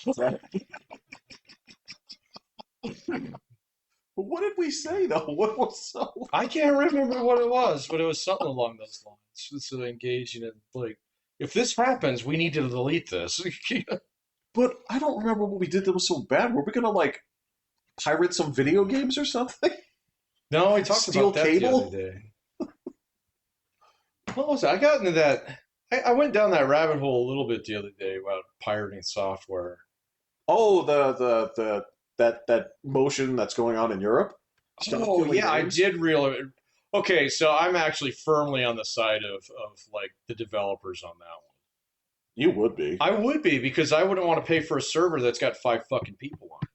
But what did we say though? What was so? I can't remember what it was, but it was something along those lines. So engaging in like if this happens, we need to delete this. But I don't remember what we did that was so bad. Were we gonna like pirate some video games or something? No, we talked Steal about that cable? the other day. What was it? I got into that. I went down that rabbit hole a little bit the other day about pirating software. Oh, that motion that's going on in Europe. Stop Oh killing yeah, I games? did realize. Okay, so I'm actually firmly on the side of like the developers on that one. You would be. I would be because I wouldn't want to pay for a server that's got 5 fucking people on it.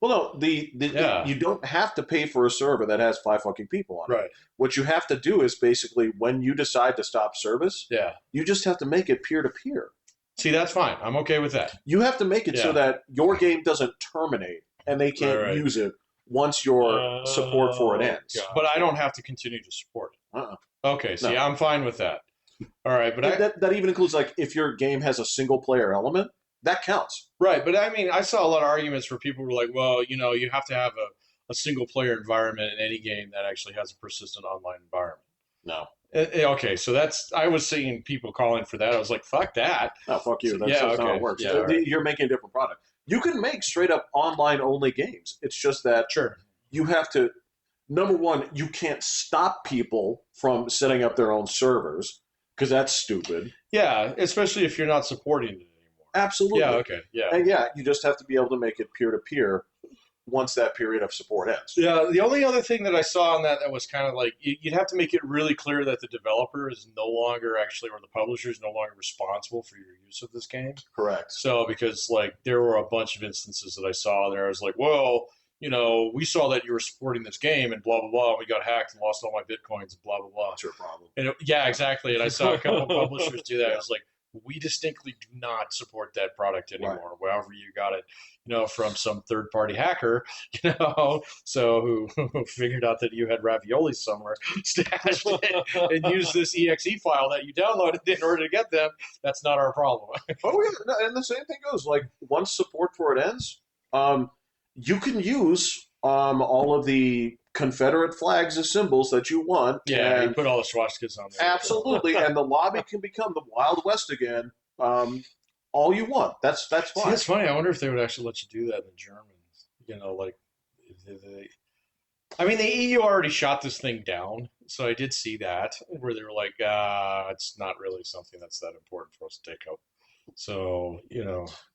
Well, no, Yeah. you don't have to pay for a server that has 5 fucking people on it. Right. What you have to do is basically when you decide to stop service, Yeah. you just have to make it peer to peer. See, that's fine. I'm okay with that. You have to make it so Yeah. that your game doesn't terminate and they can't Right. use it once your support for it ends. God. But I don't have to continue to support it. Uh-uh. Okay, see, No. I'm fine with that. All right, but That even includes like if your game has a single player element, that counts. right, but I mean, I saw a lot of arguments where people were like, well, you have to have a single player environment in any game that actually has a persistent online environment. No. Okay, so I was seeing people calling for that. I was like, fuck that. No, fuck you. That's, Yeah, that's not how okay. it works. Yeah, right. You're making a different product. You can make straight up online only games. It's just that Sure. you have to, number one, you can't stop people from setting up their own servers because that's stupid. Yeah, especially if you're not supporting it anymore. Absolutely. Yeah, okay, yeah. And yeah, you just have to be able to make it peer to peer once that period of support ends. Yeah, the only other thing that I saw on that was kind of like you'd have to make it really clear that the developer is no longer actually, or the publisher is no longer responsible for your use of this game. Correct. So, because like there were a bunch of instances that I saw there, I was like, well, we saw that you were supporting this game and blah, blah, blah. And we got hacked and lost all my Bitcoins and blah, blah, blah. That's your problem. And yeah, exactly. And I saw a couple of publishers do that. I was like, we distinctly do not support that product anymore. Right. However you got it, from some third-party hacker, so who figured out that you had raviolis somewhere stashed and used this exe file that you downloaded in order to get them. That's not our problem. Oh yeah, and the same thing goes. Like once support for it ends, you can use all of the Confederate flags as symbols that you want. Yeah, and you put all the swastikas on there. Absolutely, and the lobby can become the Wild West again. All you want. That's fine. See, it's funny. I wonder if they would actually let you do that in the Germans. Like I mean, the EU already shot this thing down, so I did see that where they were like, it's not really something that's that important for us to take up. So,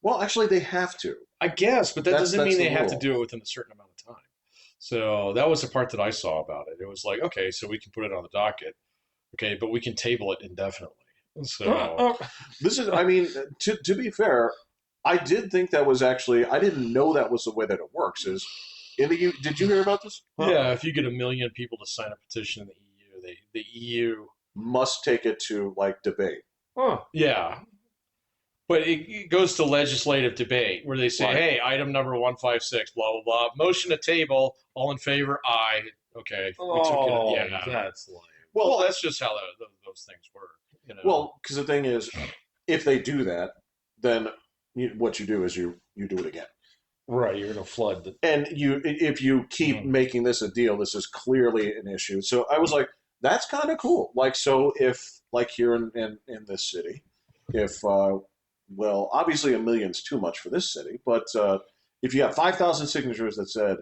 Well, actually, they have to. I guess, but that doesn't mean they have to rule. do it within a certain amount of time. So that was the part that I saw about it. It was like, okay, so we can put it on the docket, okay, but we can table it indefinitely. So this is, I mean, to be fair, I did think that was actually, I didn't know that was the way that it works. Is in the EU, did you hear about this? Yeah, if you get 1 million people to sign a petition in the EU, the EU must take it to like debate. Huh. Yeah. But it goes to legislative debate where they say, Right. hey, item number 156, blah, blah, blah. Motion to table. All in favor? Aye. Okay. We took it. Yeah. That's lame. Well, that's just how those things work. Well, because the thing is, if they do that, then what you do is you do it again. Right, you're gonna flood the. And if you keep making this a deal, this is clearly an issue. So I was like, that's kind of cool. Like, so if like here in this city, if well, obviously 1 million's too much for this city, but if you have 5,000 signatures that said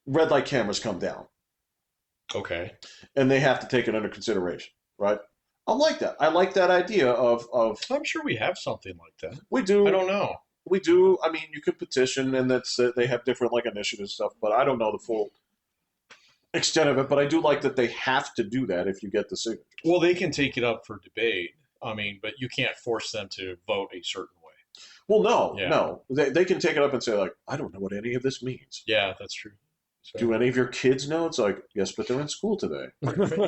red light cameras come down, Okay. and they have to take it under consideration, right? I like that. I like that idea of I'm sure we have something like that. we do. I don't know. We do. I mean, you could petition, and that's they have different like initiatives stuff, but I don't know the full extent of it. But I do like that they have to do that if you get the signatures. Well, they can take it up for debate. I mean, but you can't force them to vote a certain way. Well, no, Yeah. no, they can take it up and say like, I don't know what any of this means. Yeah, that's true. So, Do any of your kids know? It's like, yes, but they're in school today.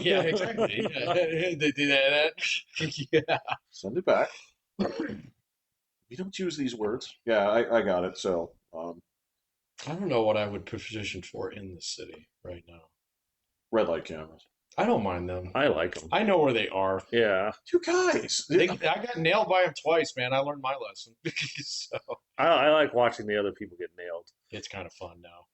yeah, exactly. Yeah. They do that. Yeah. Send it back. We don't use these words. Yeah, I got it. So, I don't know what I would petition for in the city right now. red light cameras. I don't mind them. I like them. I know where they are. Yeah, You guys. I got nailed by them twice, man. I learned my lesson. So I like watching the other people get nailed it's kind of fun now.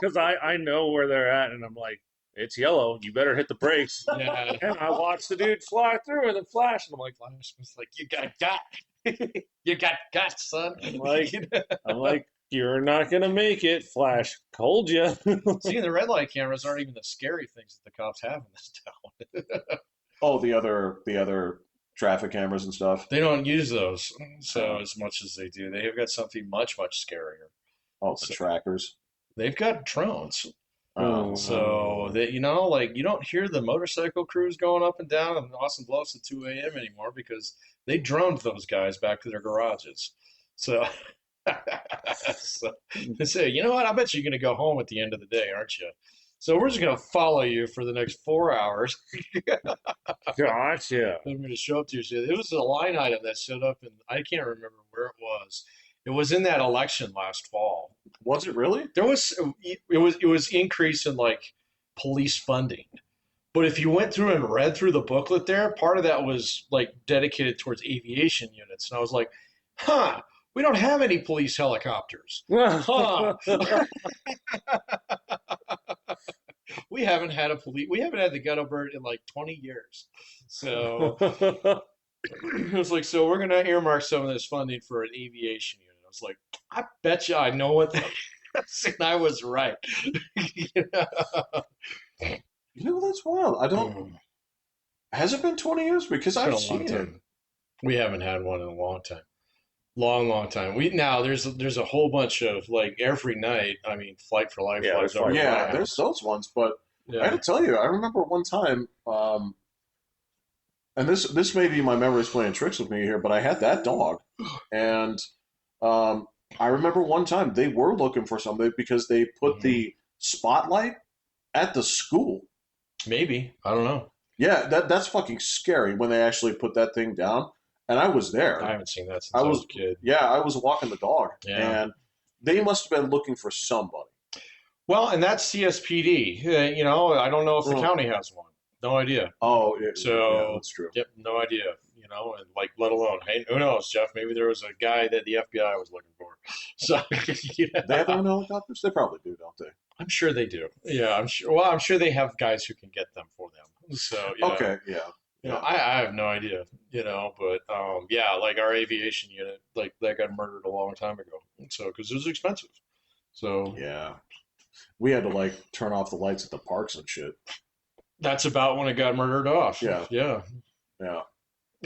because I know where they're at, and I'm like, it's yellow. You better hit the brakes. Yeah. And I watched the dude fly through and then flash, and I'm like, Flash was like, you got you got guts, son. I'm like, you're not gonna make it, Flash. Told you. See, the red light cameras aren't even the scary things that the cops have in this town. Oh, the other traffic cameras and stuff. They don't use those so as much as they do. They have got something much, much scarier. Oh, the trackers. They've got drones. Oh, So that like you don't hear the motorcycle crews going up and down in Austin Bluffs at 2 a.m. anymore because they droned those guys back to their garages. So, so they say, you know what? I bet you're going to go home at the end of the day, aren't you? So we're just going to follow you for the next 4 hours. Gotcha. I'm going to show up to you. It was a line item that showed up, and I can't remember where it was. It was in that election last fall. was it really? There was it was increase in like police funding. But if you went through and read through the booklet there, part of that was like dedicated towards aviation units. And I was like, huh, we don't have any police helicopters. Huh. We haven't had the ghetto bird in like 20 years. So it was like, so we're gonna earmark some of this funding for an aviation unit. I was like, I bet you I know what that is. And I was right. That's wild. I don't. Has it been 20 years? Because I've It's been a long seen it. time. We haven't had one in a long time. Long time. There's a whole bunch of like every night. I mean, Flight for Life Yeah, flies there's over my Yeah, house. there's those ones, but I Yeah. got to tell you, I remember one time, and this may be my memories playing tricks with me here, but I had that dog, and I remember one time they were looking for somebody because they put the spotlight at the school. Maybe. I don't know. Yeah, that's fucking scary when they actually put that thing down. And I was there. I haven't seen that since I was a kid. Yeah, I was walking the dog, Yeah. and they must have been looking for somebody. Well, and that's CSPD. I don't know if the county has one. No idea. Oh, So- yeah, that's true. Yep, no idea. And like, let alone, hey, who knows, Jeff? Maybe there was a guy that the FBI was looking for. So, They have their own helicopters? They probably do, don't they? I'm sure they do. Yeah, I'm sure. Well, I'm sure they have guys who can get them for them. So, Okay, yeah. I have no idea. But yeah, like our aviation unit, like that got murdered a long time ago. So, because it was expensive. So Yeah. We had to like turn off the lights at the parks and shit. that's about when it got murdered off. Yeah. Yeah. Yeah.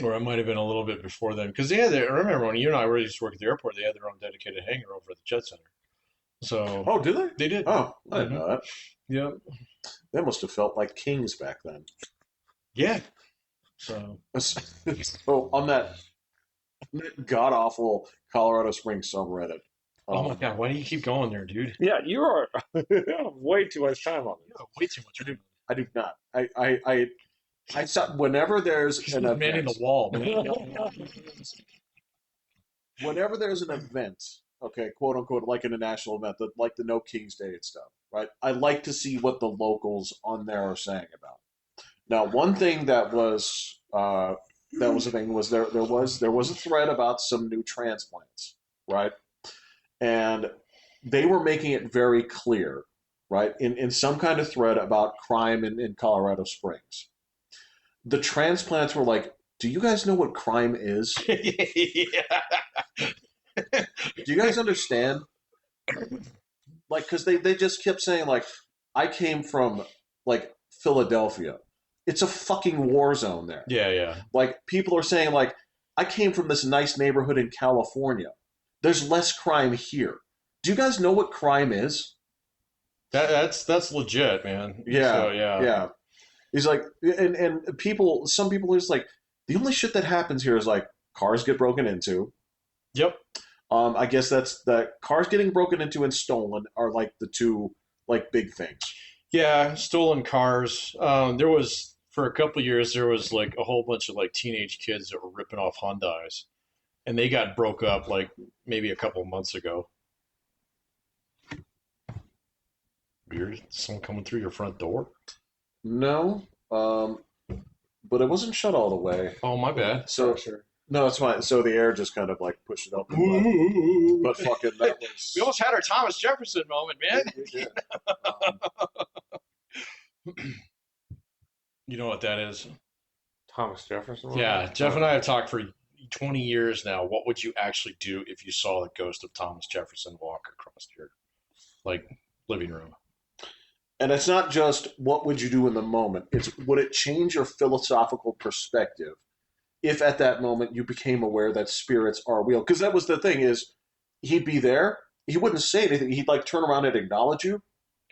Or it might have been a little bit before then, because I remember when you and I were used to work at the airport, they had their own dedicated hangar over at the Jet Center. So Oh, do they? they did. Oh, I didn't know that. Yeah. They must have felt like kings back then. Yeah. So So on that god awful Colorado Springs subreddit. oh my God, why do you keep going there, dude? Yeah, you are way too much time on You this. have way too much. I do not. I saw whenever there's He's an manning event, the wall, man. whenever there's an event, okay, quote unquote, like an international event, like the No King's Day and stuff, right? I like to see what the locals on there are saying about it. Now, one thing that was a thing was there was a thread about some new transplants, right? And they were making it very clear, right, in some kind of thread about crime in Colorado Springs. The transplants were like, do you guys know what crime is? Yeah. Do you guys understand? Like, because they just kept saying, like, I came from, like, Philadelphia. It's a fucking war zone there. Yeah. Like, people are saying, like, I came from this nice neighborhood in California. There's less crime here. Do you guys know what crime is? That's legit, man. Yeah. So, yeah. Yeah. He's like, and some people are just like, the only shit that happens here is, like, cars get broken into. Yep. I guess that's the cars getting broken into and stolen are like the two like big things. Yeah, stolen cars. There was for a couple of years there was like a whole bunch of like teenage kids that were ripping off Hyundais, and they got broke up like maybe a couple of months ago. Weird. Someone coming through your front door? No, but it wasn't shut all the way. Oh, my bad. So no, it's fine. So the air just kind of like pushed it up. But fucking that was. We almost had our Thomas Jefferson moment, man. We did. You know what that is? Thomas Jefferson. Yeah, Jeff and I have talked for 20 years now. What would you actually do if you saw the ghost of Thomas Jefferson walk across your like living room? And it's not just what would you do in the moment. It's would it change your philosophical perspective if at that moment you became aware that spirits are real? Because that was the thing is he'd be there. He wouldn't say anything. He'd like turn around and acknowledge you.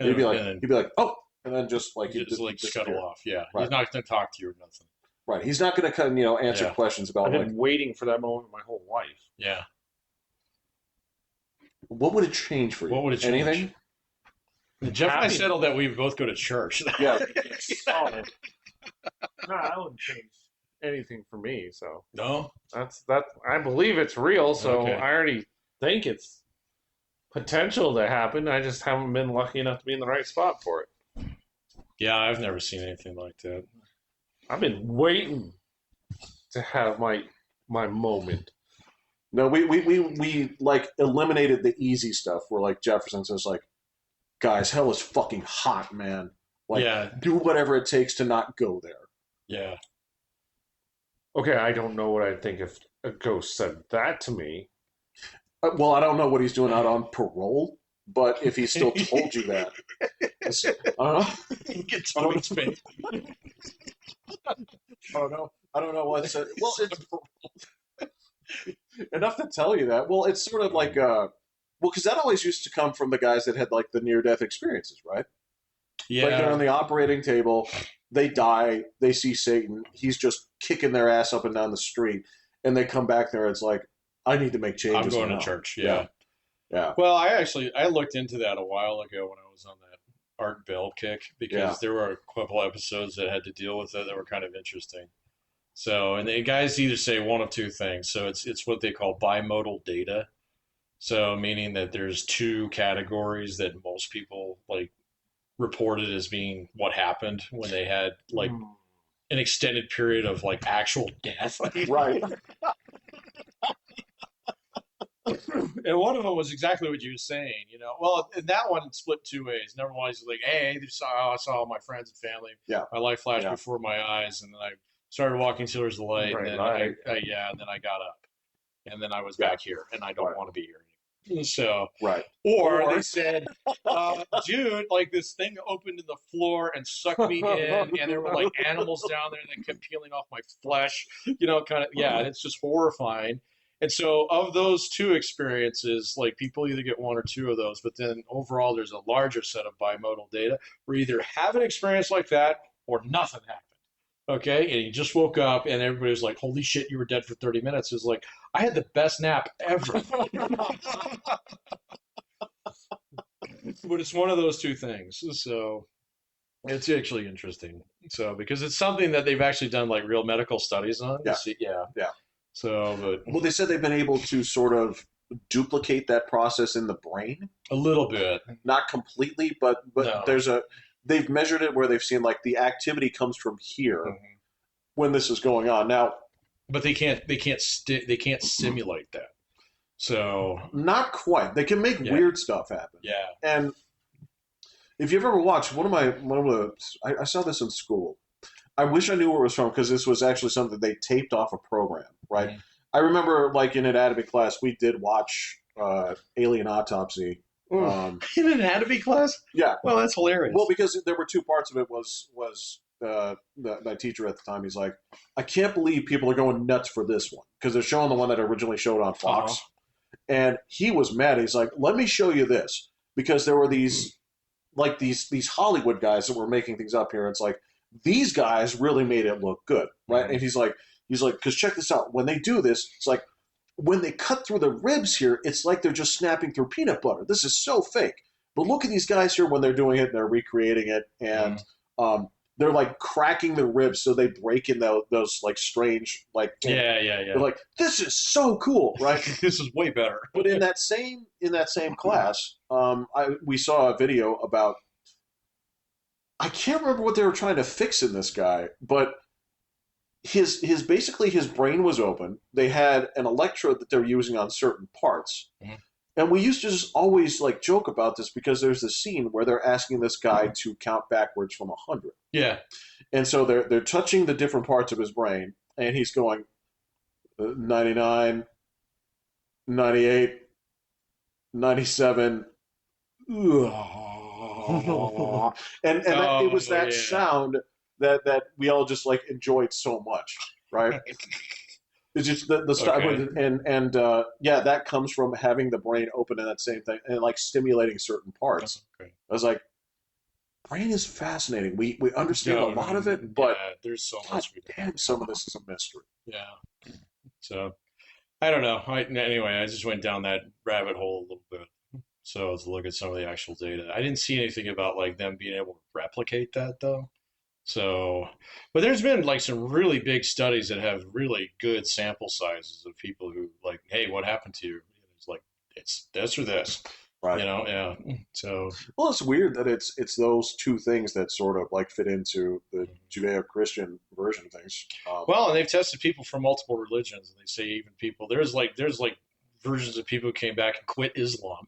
And he'd be like, oh, and then just like he'd just like scuttle off. Yeah, right. He's not going to talk to you or nothing. Right. He's not going to answer questions about I've been waiting for that moment my whole life. Yeah. What would it change for you? What would it change? Anything? Jeff and I settled that we both go to church. Yeah. No, that wouldn't change anything for me. So no, that's that. I believe it's real. So Okay. I already think it's potential to happen. I just haven't been lucky enough to be in the right spot for it. Yeah, I've never seen anything like that. I've been waiting to have my moment. No, we like eliminated the easy stuff. Where like Jefferson says, like, guys, hell is fucking hot, man. Like, do whatever it takes to not go there. Yeah. Okay, I don't know what I'd think if a ghost said that to me. Well, I don't know what he's doing out on parole, but if he still told you that, I don't know. He gets Tony's face. Oh no, I don't know what. Well, it's enough to tell you that. Well, it's sort of like because that always used to come from the guys that had like the near-death experiences, right? Yeah. Like they're on the operating table, they die, they see Satan, he's just kicking their ass up and down the street, and they come back there. It's like, I need to make changes. I'm going now. to church. Yeah. Well, I looked into that a while ago when I was on that Art Bell kick because there were a couple episodes that had to deal with it that were kind of interesting. So, and the guys either say one of two things. So it's what they call bimodal data. So meaning that there's two categories that most people like reported as being what happened when they had like an extended period of like actual death. Right. And one of them was exactly what you were saying, Well, and that one split two ways. Number one is like, hey, I saw all my friends and family. Yeah. My life flashed before my eyes, and then I started walking towards the light, and then and then I got up, and then I was back here, and I don't want to be here anymore. So, or they said, dude, like this thing opened in the floor and sucked me in, and there were like animals down there that kept peeling off my flesh, kind of, and it's just horrifying. And so of those two experiences, like people either get one or two of those, but then overall there's a larger set of bimodal data where you either have an experience like that or nothing happened. Okay, and you just woke up and everybody was like, holy shit, you were dead for 30 minutes. It's like, I had the best nap ever. But it's one of those two things. So it's actually interesting. So because it's something that they've actually done like real medical studies on. Yeah. So, well, they said they've been able to sort of duplicate that process in the brain a little bit, not completely, but no. They've measured it where they've seen like the activity comes from here when this is going on now. But they can't simulate that. So not quite. They can make weird stuff happen. Yeah. And if you've ever watched I saw this in school. I wish I knew where it was from because this was actually something they taped off a program, right? Mm-hmm. I remember, like in anatomy class, we did watch Alien Autopsy. In an anatomy class? Yeah. Well, that's hilarious. Well, because there were two parts of it. Was my teacher at the time? He's like, I can't believe people are going nuts for this one because they're showing the one that originally showed on Fox, and he was mad. He's like, let me show you this because there were these Hollywood guys that were making things up here. It's like, these guys really made it look good, right? Mm-hmm. And he's like, because check this out. When they do this, it's like when they cut through the ribs here, it's like they're just snapping through peanut butter. This is so fake. But look at these guys here when they're doing it, and they're recreating it, and they're like cracking the ribs so they break in those like strange like. Yeah. They're like, this is so cool, right? This is way better. But in that same class, we saw a video about. I can't remember what they were trying to fix in this guy, but his brain was open. They had an electrode that they were using on certain parts. Mm-hmm. And we used to just always like joke about this because there's this scene where they're asking this guy to count backwards from 100. Yeah. And so they're touching the different parts of his brain, and he's going 99, 98, 97. And that, it was Oh that yeah. sound that we all just like enjoyed so much, right? It's just the style, Okay. and yeah, that comes from having the brain open in that same thing and like stimulating certain parts. Okay. I was like, brain is fascinating. We understand a No, lot of it, yeah, but there's so god much we don't damn, some of this is a mystery. Yeah. So I don't know. Anyway, I just went down that rabbit hole a little bit. So to look at some of the actual data. I didn't see anything about like them being able to replicate that though. So, but there's been like some really big studies that have really good sample sizes of people who like, hey, what happened to you? It's like it's this or this, Right. yeah. So, Well, it's weird that it's those two things that sort of like fit into the Judeo-Christian version of things. well, and they've tested people from multiple religions, and they say even people there's like versions of people who came back and quit Islam.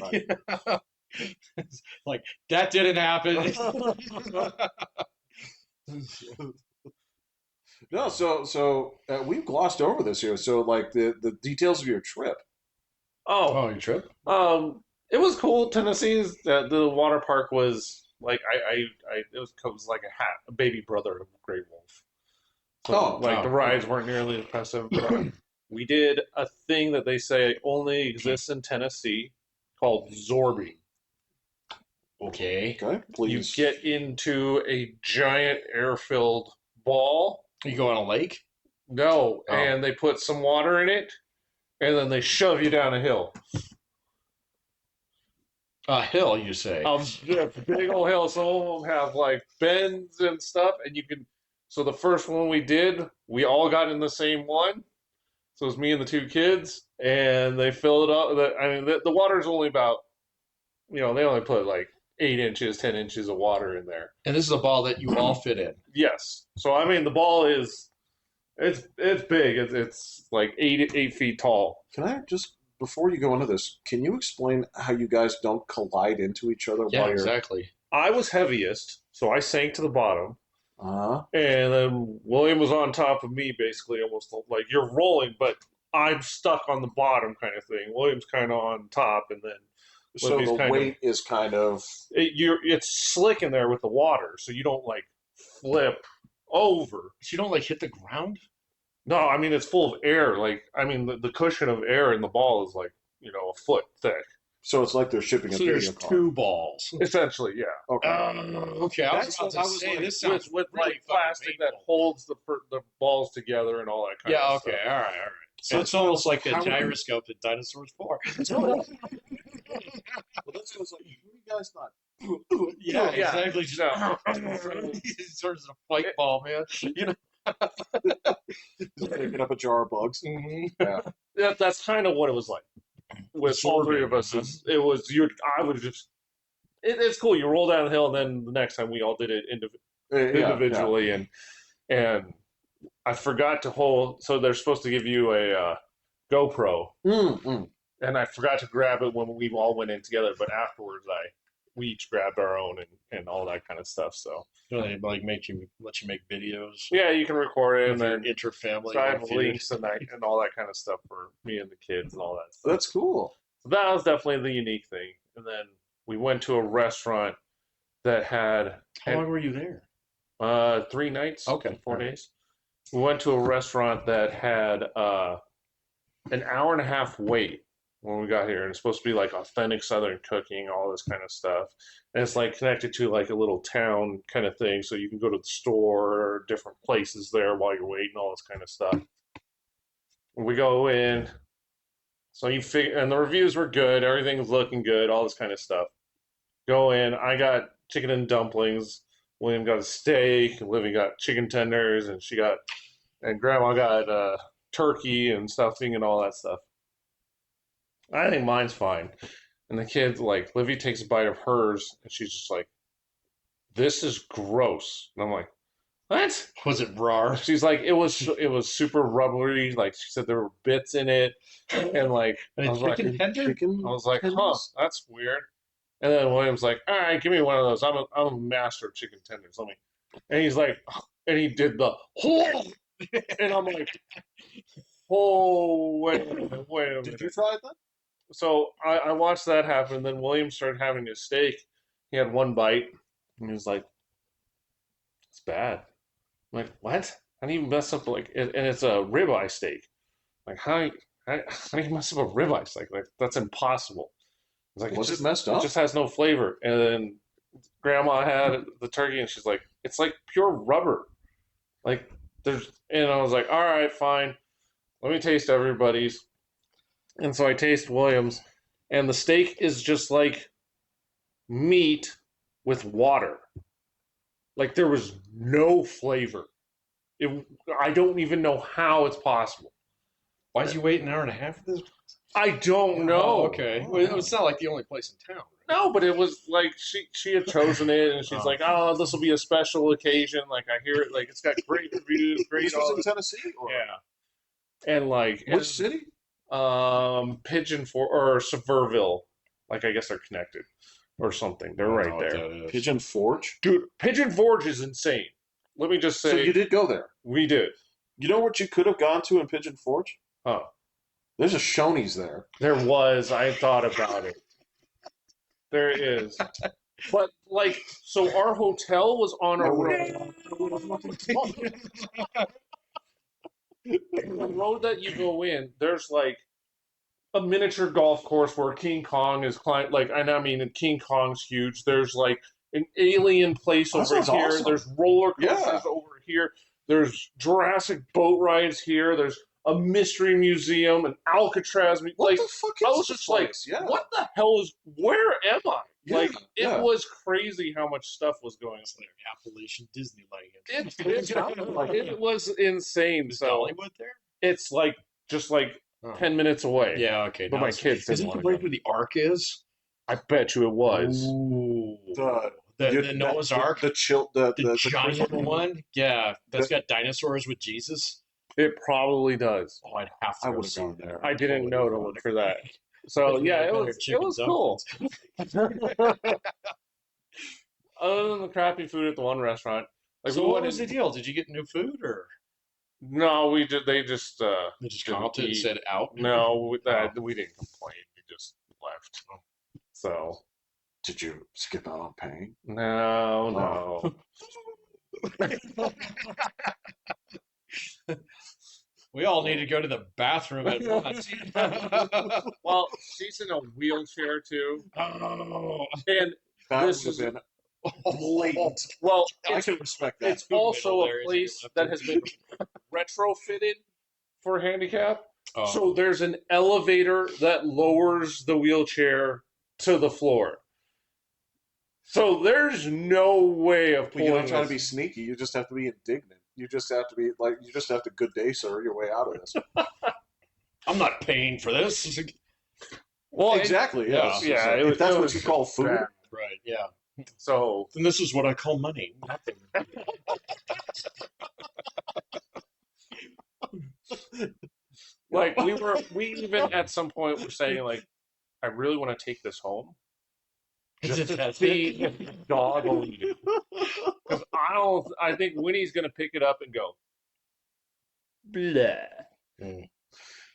Right. Like that didn't happen. No, so we've glossed over this here. So like the details of your trip. Oh, Oh, your trip? it was cool. Tennessee's the water park was like it was like a baby brother of Great Wolf. So Oh, like the oh, rides weren't nearly as impressive. But we did a thing that they say only exists in Tennessee called zorbing. okay. Okay, You please. get into a giant air-filled ball. You go on a lake? No, Oh. and they put some water in it, and then they shove you down a hill. A hill, you say? Yeah, big old hill. Some of them have like bends and stuff, and you can. So the first one we did, we all got in the same one. So it was me and the two kids, and they filled it up. I mean, the water's only about, they only put like 8 inches, 10 inches of water in there. And this is a ball that you all fit in. Yes. So I mean, the ball is, it's big. It's like 8 feet tall. Can I just before you go into this, can you explain how you guys don't collide into each other Yeah, while you're? exactly. I was heaviest, so I sank to the bottom. Uh-huh. And then William was on top of me, basically, almost like you're rolling, but I'm stuck on the bottom, kind of thing. William's kind of on top, and then So Libby's the kind weight is kind of it's slick in there with the water, so you don't like flip over. So you don't like hit the ground? No, I mean it's full of air. Like I mean the cushion of air in the ball is like a foot thick. so it's like they're shipping a So video there's car. two balls. Essentially, yeah. Okay. Okay. I was That's about what to I was say like, this sounds With really like plastic that painful. holds the balls together and all that kind Yeah. of Okay. stuff. All right. So it's almost like the gyroscope that dinosaurs wore. Well, that's what I was like. What are you guys not? Yeah, Yeah. exactly. Just sort of a fight ball, man. Just picking up a jar of bugs. Mhm. Yeah. That's kind of what it was like with all three of us. It was you. I would just. It's cool. You roll down the hill, and then the next time we all did it individually, and I forgot to hold. So they're supposed to give you a GoPro, and I forgot to grab it when we all went in together. But afterwards, we each grabbed our own and all that kind of stuff. So They like let you make videos. yeah, you can record it and With your then inter-family. so I have links and all that kind of stuff for me and the kids and all that stuff. That's cool. So that was definitely the unique thing. And then we went to a restaurant that had How long were you there? 3 nights, Okay. 4 days. We went to a restaurant that had an hour and a half wait when we got here, and it's supposed to be like authentic Southern cooking, all this kind of stuff. And it's like connected to like a little town kind of thing, so you can go to the store or different places there while you're waiting, all this kind of stuff. We go in, so you figure, and the reviews were good, everything's looking good, all this kind of stuff. Go in, I got chicken and dumplings. William got a steak, and Livy got chicken tenders, and Grandma got turkey and stuffing and all that stuff. I think mine's fine. And the kids, like, Livy takes a bite of hers, and she's just like, this is gross. And I'm like, what? Was it raw? She's like, it was super rubbery. Like, she said there were bits in it. And, like, I was like, chicken tender? I was like, huh, that's weird. And then William's like, all right, give me one of those. I'm a master of chicken tenders. Let me. And he's like, and he did the whole, and I'm like, oh, wait a minute, wait a minute. Did you try it then? So I watched that happen. Then William started having his steak. He had one bite, and he was like, it's bad. I'm like, what? How do you mess up and it's a ribeye steak. Like, how do you mess up a ribeye steak? Like, that's impossible. It's like, Was it messed up? It just has no flavor. And then Grandma had the turkey, and she's like, it's like pure rubber. Like, and I was like, all right, fine. Let me taste everybody's. And so I taste Williams, and the steak is just like meat with water. Like, there was no flavor. I don't even know how it's possible. Why'd you wait an hour and a half for this? I don't know. Oh, okay. Well, it's not like the only place in town. Right? No, but it was like she had chosen it, and she's like, "Oh, this will be a special occasion." Like, I hear it, like it's got great reviews, great. This was in Tennessee, or? Yeah, and like Which city? Pigeon Forge or Sevierville. Like, I guess they're connected or something. They're right there. Pigeon Forge, Dude, Pigeon Forge is insane. Let me just say, so you did go there. we did. You know what you could have gone to in Pigeon Forge? Huh. There's a Shoney's there. There was. I thought about it. There is. But, like, so our hotel was on a road. The road that you go in, there's, like, a miniature golf course where King Kong is climbing. Like, and I mean, King Kong's huge. There's, like, an alien place That over sounds here. awesome. There's roller coasters Yeah. over here. There's Jurassic boat rides here. There's a mystery museum, an Alcatraz. What Like, the fuck is I was this just like, place? Yeah. what the hell is, where am I? Yeah, Like, it yeah. was crazy how much stuff was going It's on. like Appalachian Disneyland. It was insane. Is So Dollywood there? it's like, just like Oh. 10 minutes away. Yeah, okay. But now my it's- kids Is didn't it the want to place go. where the Ark is? I bet you it was. Ooh. The The Noah's Ark? the chill, the giant Christian one? Yeah. That's got dinosaurs with Jesus? It probably does. Oh, I'd have to I go would to have see gone that. there. I didn't know to look for that. So yeah, it was cool. Other than the crappy food at the one restaurant, like, So we what went was the in- deal? Did you get new food or No, we did. They just they just didn't commented and eat. said out? No, we Oh. didn't complain. We just left. So Did you skip out on paying? no. We all need to go to the bathroom at once. Well, she's in a wheelchair too, Oh. and That This would is- have been blatant. well, I it's, can respect that. it's also there a is place left that in. has been retrofitted for handicap. Oh. So there's an elevator that lowers the wheelchair to the floor. So there's no way of But pulling you don't try to this. be sneaky. You just have to be indignant. You just have to be like, you just have to good day, sir, your way out of this. I'm not paying for this. Well, Exactly. yeah, Yes. yeah, If it was- that's it what was you call food. bad. Right, yeah. So And this is what I call money. Nothing. like we even at some point were saying like, I really want to take this home. Just to That's see it. if the dog will eat it. 'Cause I think Winnie's gonna pick it up and go, blah.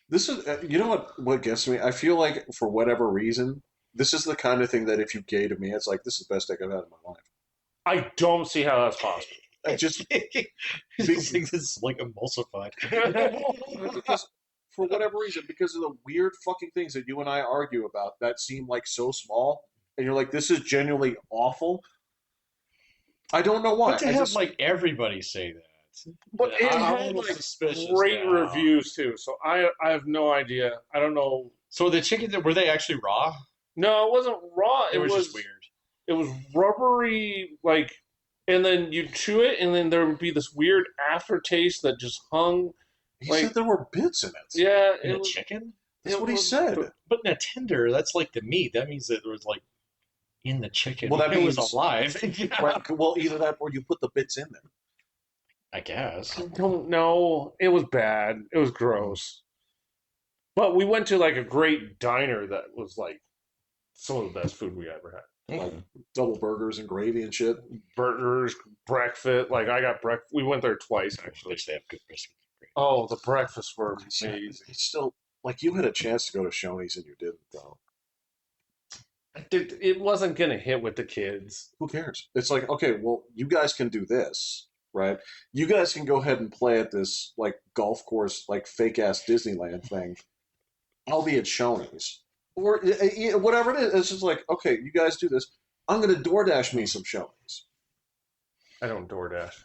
This is, you know what gets me? I feel like for whatever reason, this is the kind of thing that if you gave to me, it's like, this is the best steak I've had in my life. I don't see how that's possible. I just This thing is like emulsified. because for whatever reason, because of the weird fucking things that you and I argue about that seem like so small, and you're like, this is genuinely awful. I don't know why. But to I have just, like everybody say that. But it I'm had a little like suspicious great now. reviews too, so I have no idea. I don't know. So the chicken, were they actually raw? No, it wasn't raw. It was just weird. It was rubbery, like, and then you chew it, and then there would be this weird aftertaste that just hung. he like- said there were bits in it. Yeah, In it a was, chicken? That's it what he was- said. But in a tender, that's like the meat. That means that there was like in the chicken. Well, that it was means- alive. Well, either that or you put the bits in there. I guess. I don't know. It was bad. It was gross. But we went to like a great diner that was like some of the best food we ever had. Like double burgers and gravy and shit. Burgers, breakfast. Like I got breakfast. We went there twice actually. They have good biscuits. Oh, the breakfasts were Yeah, amazing. it's still like you had a chance to go to Shoney's and you didn't though. It wasn't gonna hit with the kids. Who cares? It's like, okay, well, you guys can do this, right? You guys can go ahead and play at this like golf course, like fake ass Disneyland thing. I'll be at Shoney's or whatever it is. It's just like, okay, you guys do this. I'm gonna DoorDash me some Shoney's. I don't DoorDash.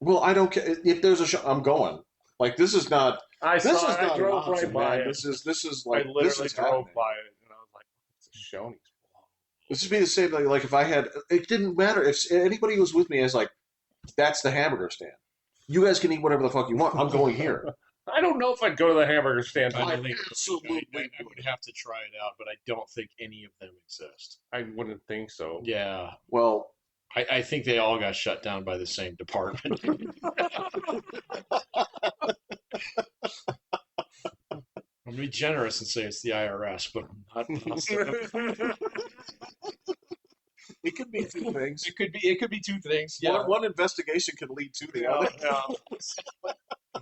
Well, I don't care if there's a show. I'm going. Like this is not. I This saw. is I not an drove option, right by man. it. This is I like literally this is drove happening. by it, and I was like, "It's a Shoney's." This would be the same thing. Like if I had, it didn't matter if anybody was with me. I was like, that's the hamburger stand. You guys can eat whatever the fuck you want. I'm going here. I don't know if I'd go to the hamburger stand. I I don't think absolutely I would have to try it out, but I don't think any of them exist. I wouldn't think so. Yeah, Well, I think they all got shut down by the same department. I'm gonna be generous and say it's the IRS, but it could be two things. it could be two things. Yeah. One investigation can lead to the other.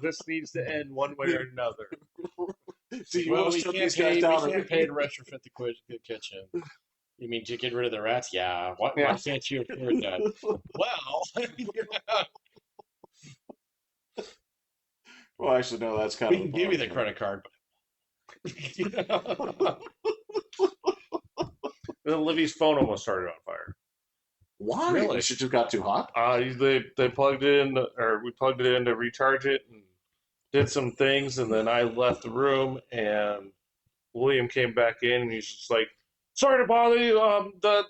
This needs to end one way or another. Do you Well, want to we shut can't these pay. guys down? We can't pay to retrofit the kitchen. You mean to get rid of the rats? Yeah. Why can't you afford that? Well, Well, actually, no. That's kind we of. can give you the credit card. Then Livy's phone almost started on fire. Why? Really? She just got too hot. They plugged it in, or we plugged it in to recharge it, and did some things, and then I left the room, and William came back in, and he's just like, "Sorry to bother you. The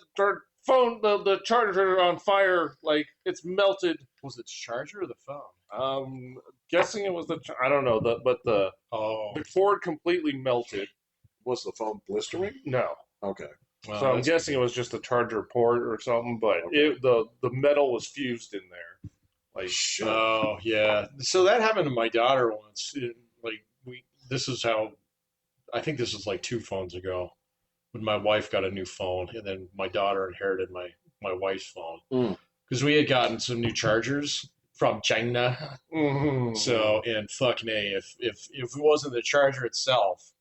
phone, the charger on fire. Like it's melted." Was it the charger or the phone? Guessing it was I don't know, but the cord completely melted. Was the phone blistering? No. Okay. Well, So I'm guessing it was just a charger port or something, but the metal was fused in there. Like, Shit. Oh yeah. So that happened to my daughter once. This is how. I think this was like 2 phones ago, when my wife got a new phone, and then my daughter inherited my wife's phone because we had gotten some new chargers from China. So and fucking a, if it wasn't the charger itself,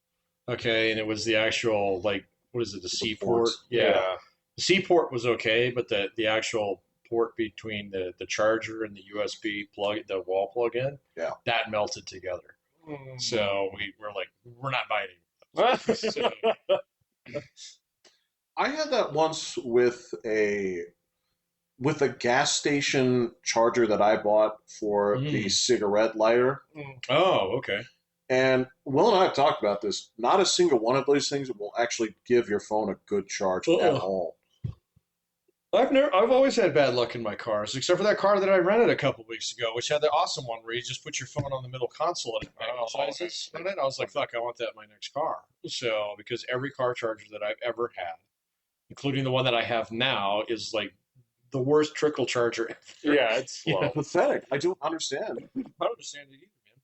okay, and it was the actual like what is it, the C port? Yeah. The C port was okay, but the actual port between the charger and the USB plug, the wall plug-in, that melted together. So we're like, we're not buying it. So, I had that once with a gas station charger that I bought for the cigarette lighter. oh, okay. And Will and I have talked about this. Not a single one of those things will actually give your phone a good charge at all. I've always had bad luck in my cars, except for that car that I rented a couple weeks ago, which had the awesome one where you just put your phone on the middle console and it magnetizes on it. I was like, fuck, I want that in my next car. So, because every car charger that I've ever had, including the one that I have now, is like the worst trickle charger ever. yeah, it's slow. Pathetic. I don't understand. I don't understand it either, man.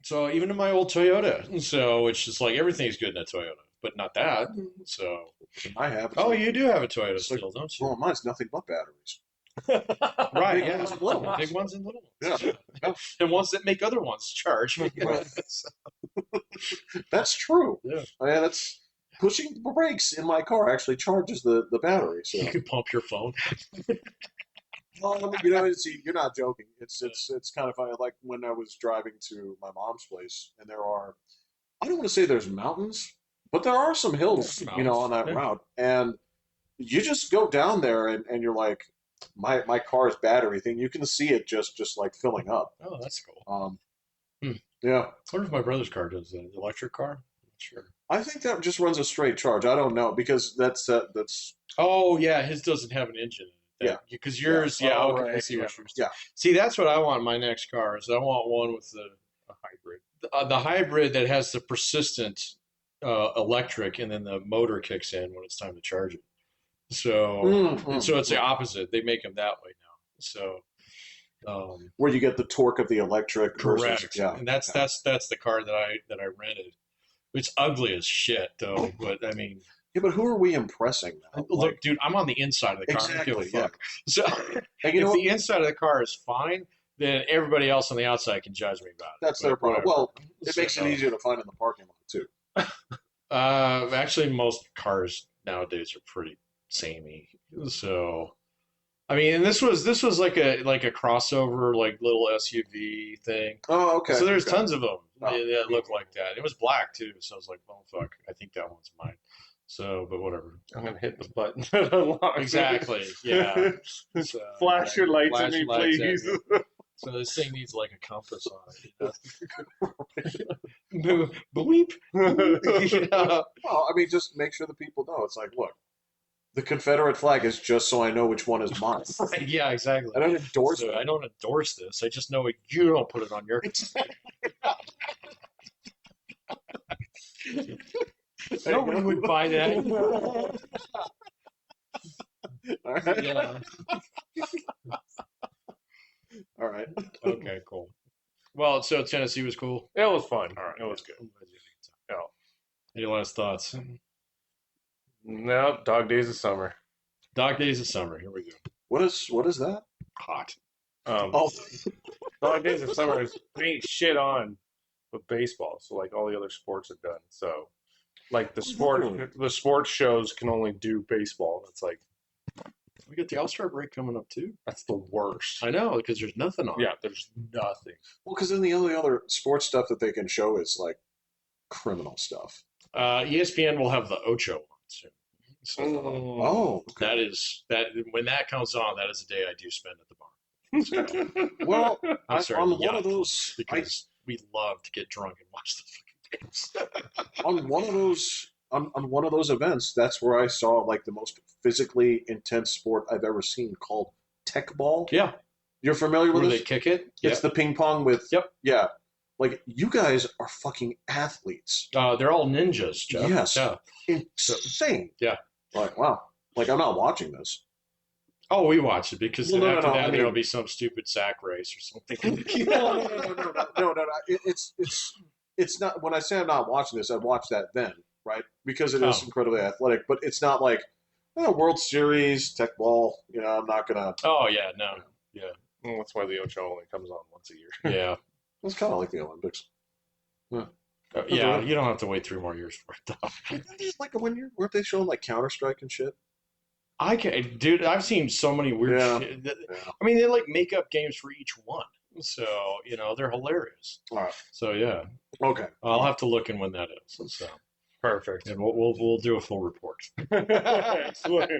So even in my old Toyota, so which is like everything's good in a Toyota, but not that. So I have. oh, you do have a Toyota It's like, still, don't you? well, mine's nothing but batteries. Right, big yeah, ones and little ones. big ones and little ones, Yeah. and ones that make other ones charge. Right. That's true. Yeah. And it's pushing the brakes in my car actually charges the battery. So You can pump your phone. well, I mean, you know, see, you're not joking. It's kind of funny. Like when I was driving to my mom's place, and there are, I don't want to say there's mountains, but there are some hills, you know, on that route, and you just go down there, and you're like, my car's battery thing, you can see it just like filling up. Oh, that's cool. Yeah, I wonder if my brother's car does that. The electric car? I'm not sure. I think that just runs a straight charge. I don't know because that's Oh, yeah, his doesn't have an engine in it. Yeah. Because yours, Yeah. Oh, okay, right, I see what yeah. yours. Yeah. See, that's what I want in my next car. Is I want one with A hybrid. the hybrid that has the persistent electric, and then the motor kicks in when it's time to charge it. So, so it's the opposite. They make them that way now. So, where you get the torque of the electric. correct. Versus, yeah, And that's the car that I rented. It's ugly as shit though, but I mean, Yeah, but who are we impressing now? Look, dude, I'm on the inside of the car. I don't give a Exactly, fuck. So And you if know the inside of the car is fine, then everybody else on the outside can judge me about it. That's But their problem. whatever. Well, it makes it easier to find in the parking lot too. Actually, most cars nowadays are pretty samey. So, I mean, and this was like a crossover, like little SUV thing. Oh, okay. So there's okay. tons of them Oh. that look like that. It was black too, so I was like, "Oh fuck, I think that one's mine." So, but whatever. I'm gonna hit the button that unlocks it. Exactly. Yeah. So, Flash your lights flash at me, your lights at please. me. So this thing needs like a compass on it. You know? Bleep. You know? Well, I mean, just make sure the people know. It's like, look, the Confederate flag is just so I know which one is mine. Right, yeah, exactly. I don't endorse So it. I don't endorse this. I just know you don't put it on your. Nobody would buy that. All right. Yeah. All right. Okay, cool. Well, so Tennessee was cool. It was fun. All right, It was good. I'm glad you had a good time. Yeah. Any last thoughts? No, dog days of summer. Dog days of summer. Here we go. What is that? Hot. Oh, Dog days of summer is ain't shit on with baseball. So like all the other sports are done. So like the sports shows can only do baseball. It's like We got the All-Star break coming up too. that's the worst. I know because there's nothing on. Yeah, there's nothing. well, because then the only other sports stuff that they can show is like criminal stuff. ESPN will have the Ocho on soon. So Oh, that is that when that comes on, that is a day I do spend at the bar. So, well, I'm sorry, on the one yacht of those, because we love to get drunk and watch the fucking games. on one of those, on one of those events, that's where I saw like the most physically intense sport I've ever seen, called tech ball. Yeah, You're familiar with where this? they kick it. It's the ping pong with. Yep. Yeah. Like, you guys are fucking athletes. They're all ninjas, Jeff. Yes. Yeah. Insane. Yeah. Like, wow. Like, I'm not watching this. Oh, we watch it because Well, then no, after no, that I mean- there'll be some stupid sack race or something. No. It's not. When I say I'm not watching this, I watch that then, right? Because it is Oh. incredibly athletic. But it's not like, World Series, tech ball. I'm not gonna. Oh yeah, no, yeah, Well, that's why the Ocho only comes on once a year. yeah, It's kind of like the Olympics. yeah. You don't have to wait 3 more years for it though. Like weren't they showing like Counter-Strike and shit? I can, dude. I've seen so many weird Yeah. shit. Yeah. I mean, they like make up games for each one, so they're hilarious. All right. So yeah, Okay. I'll have to look in when that is. So Perfect. and we'll do a full report. Excellent.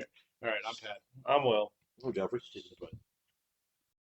All right, I'm Pat. I'm Will. Oh, Jeffrey. Take it to the butt.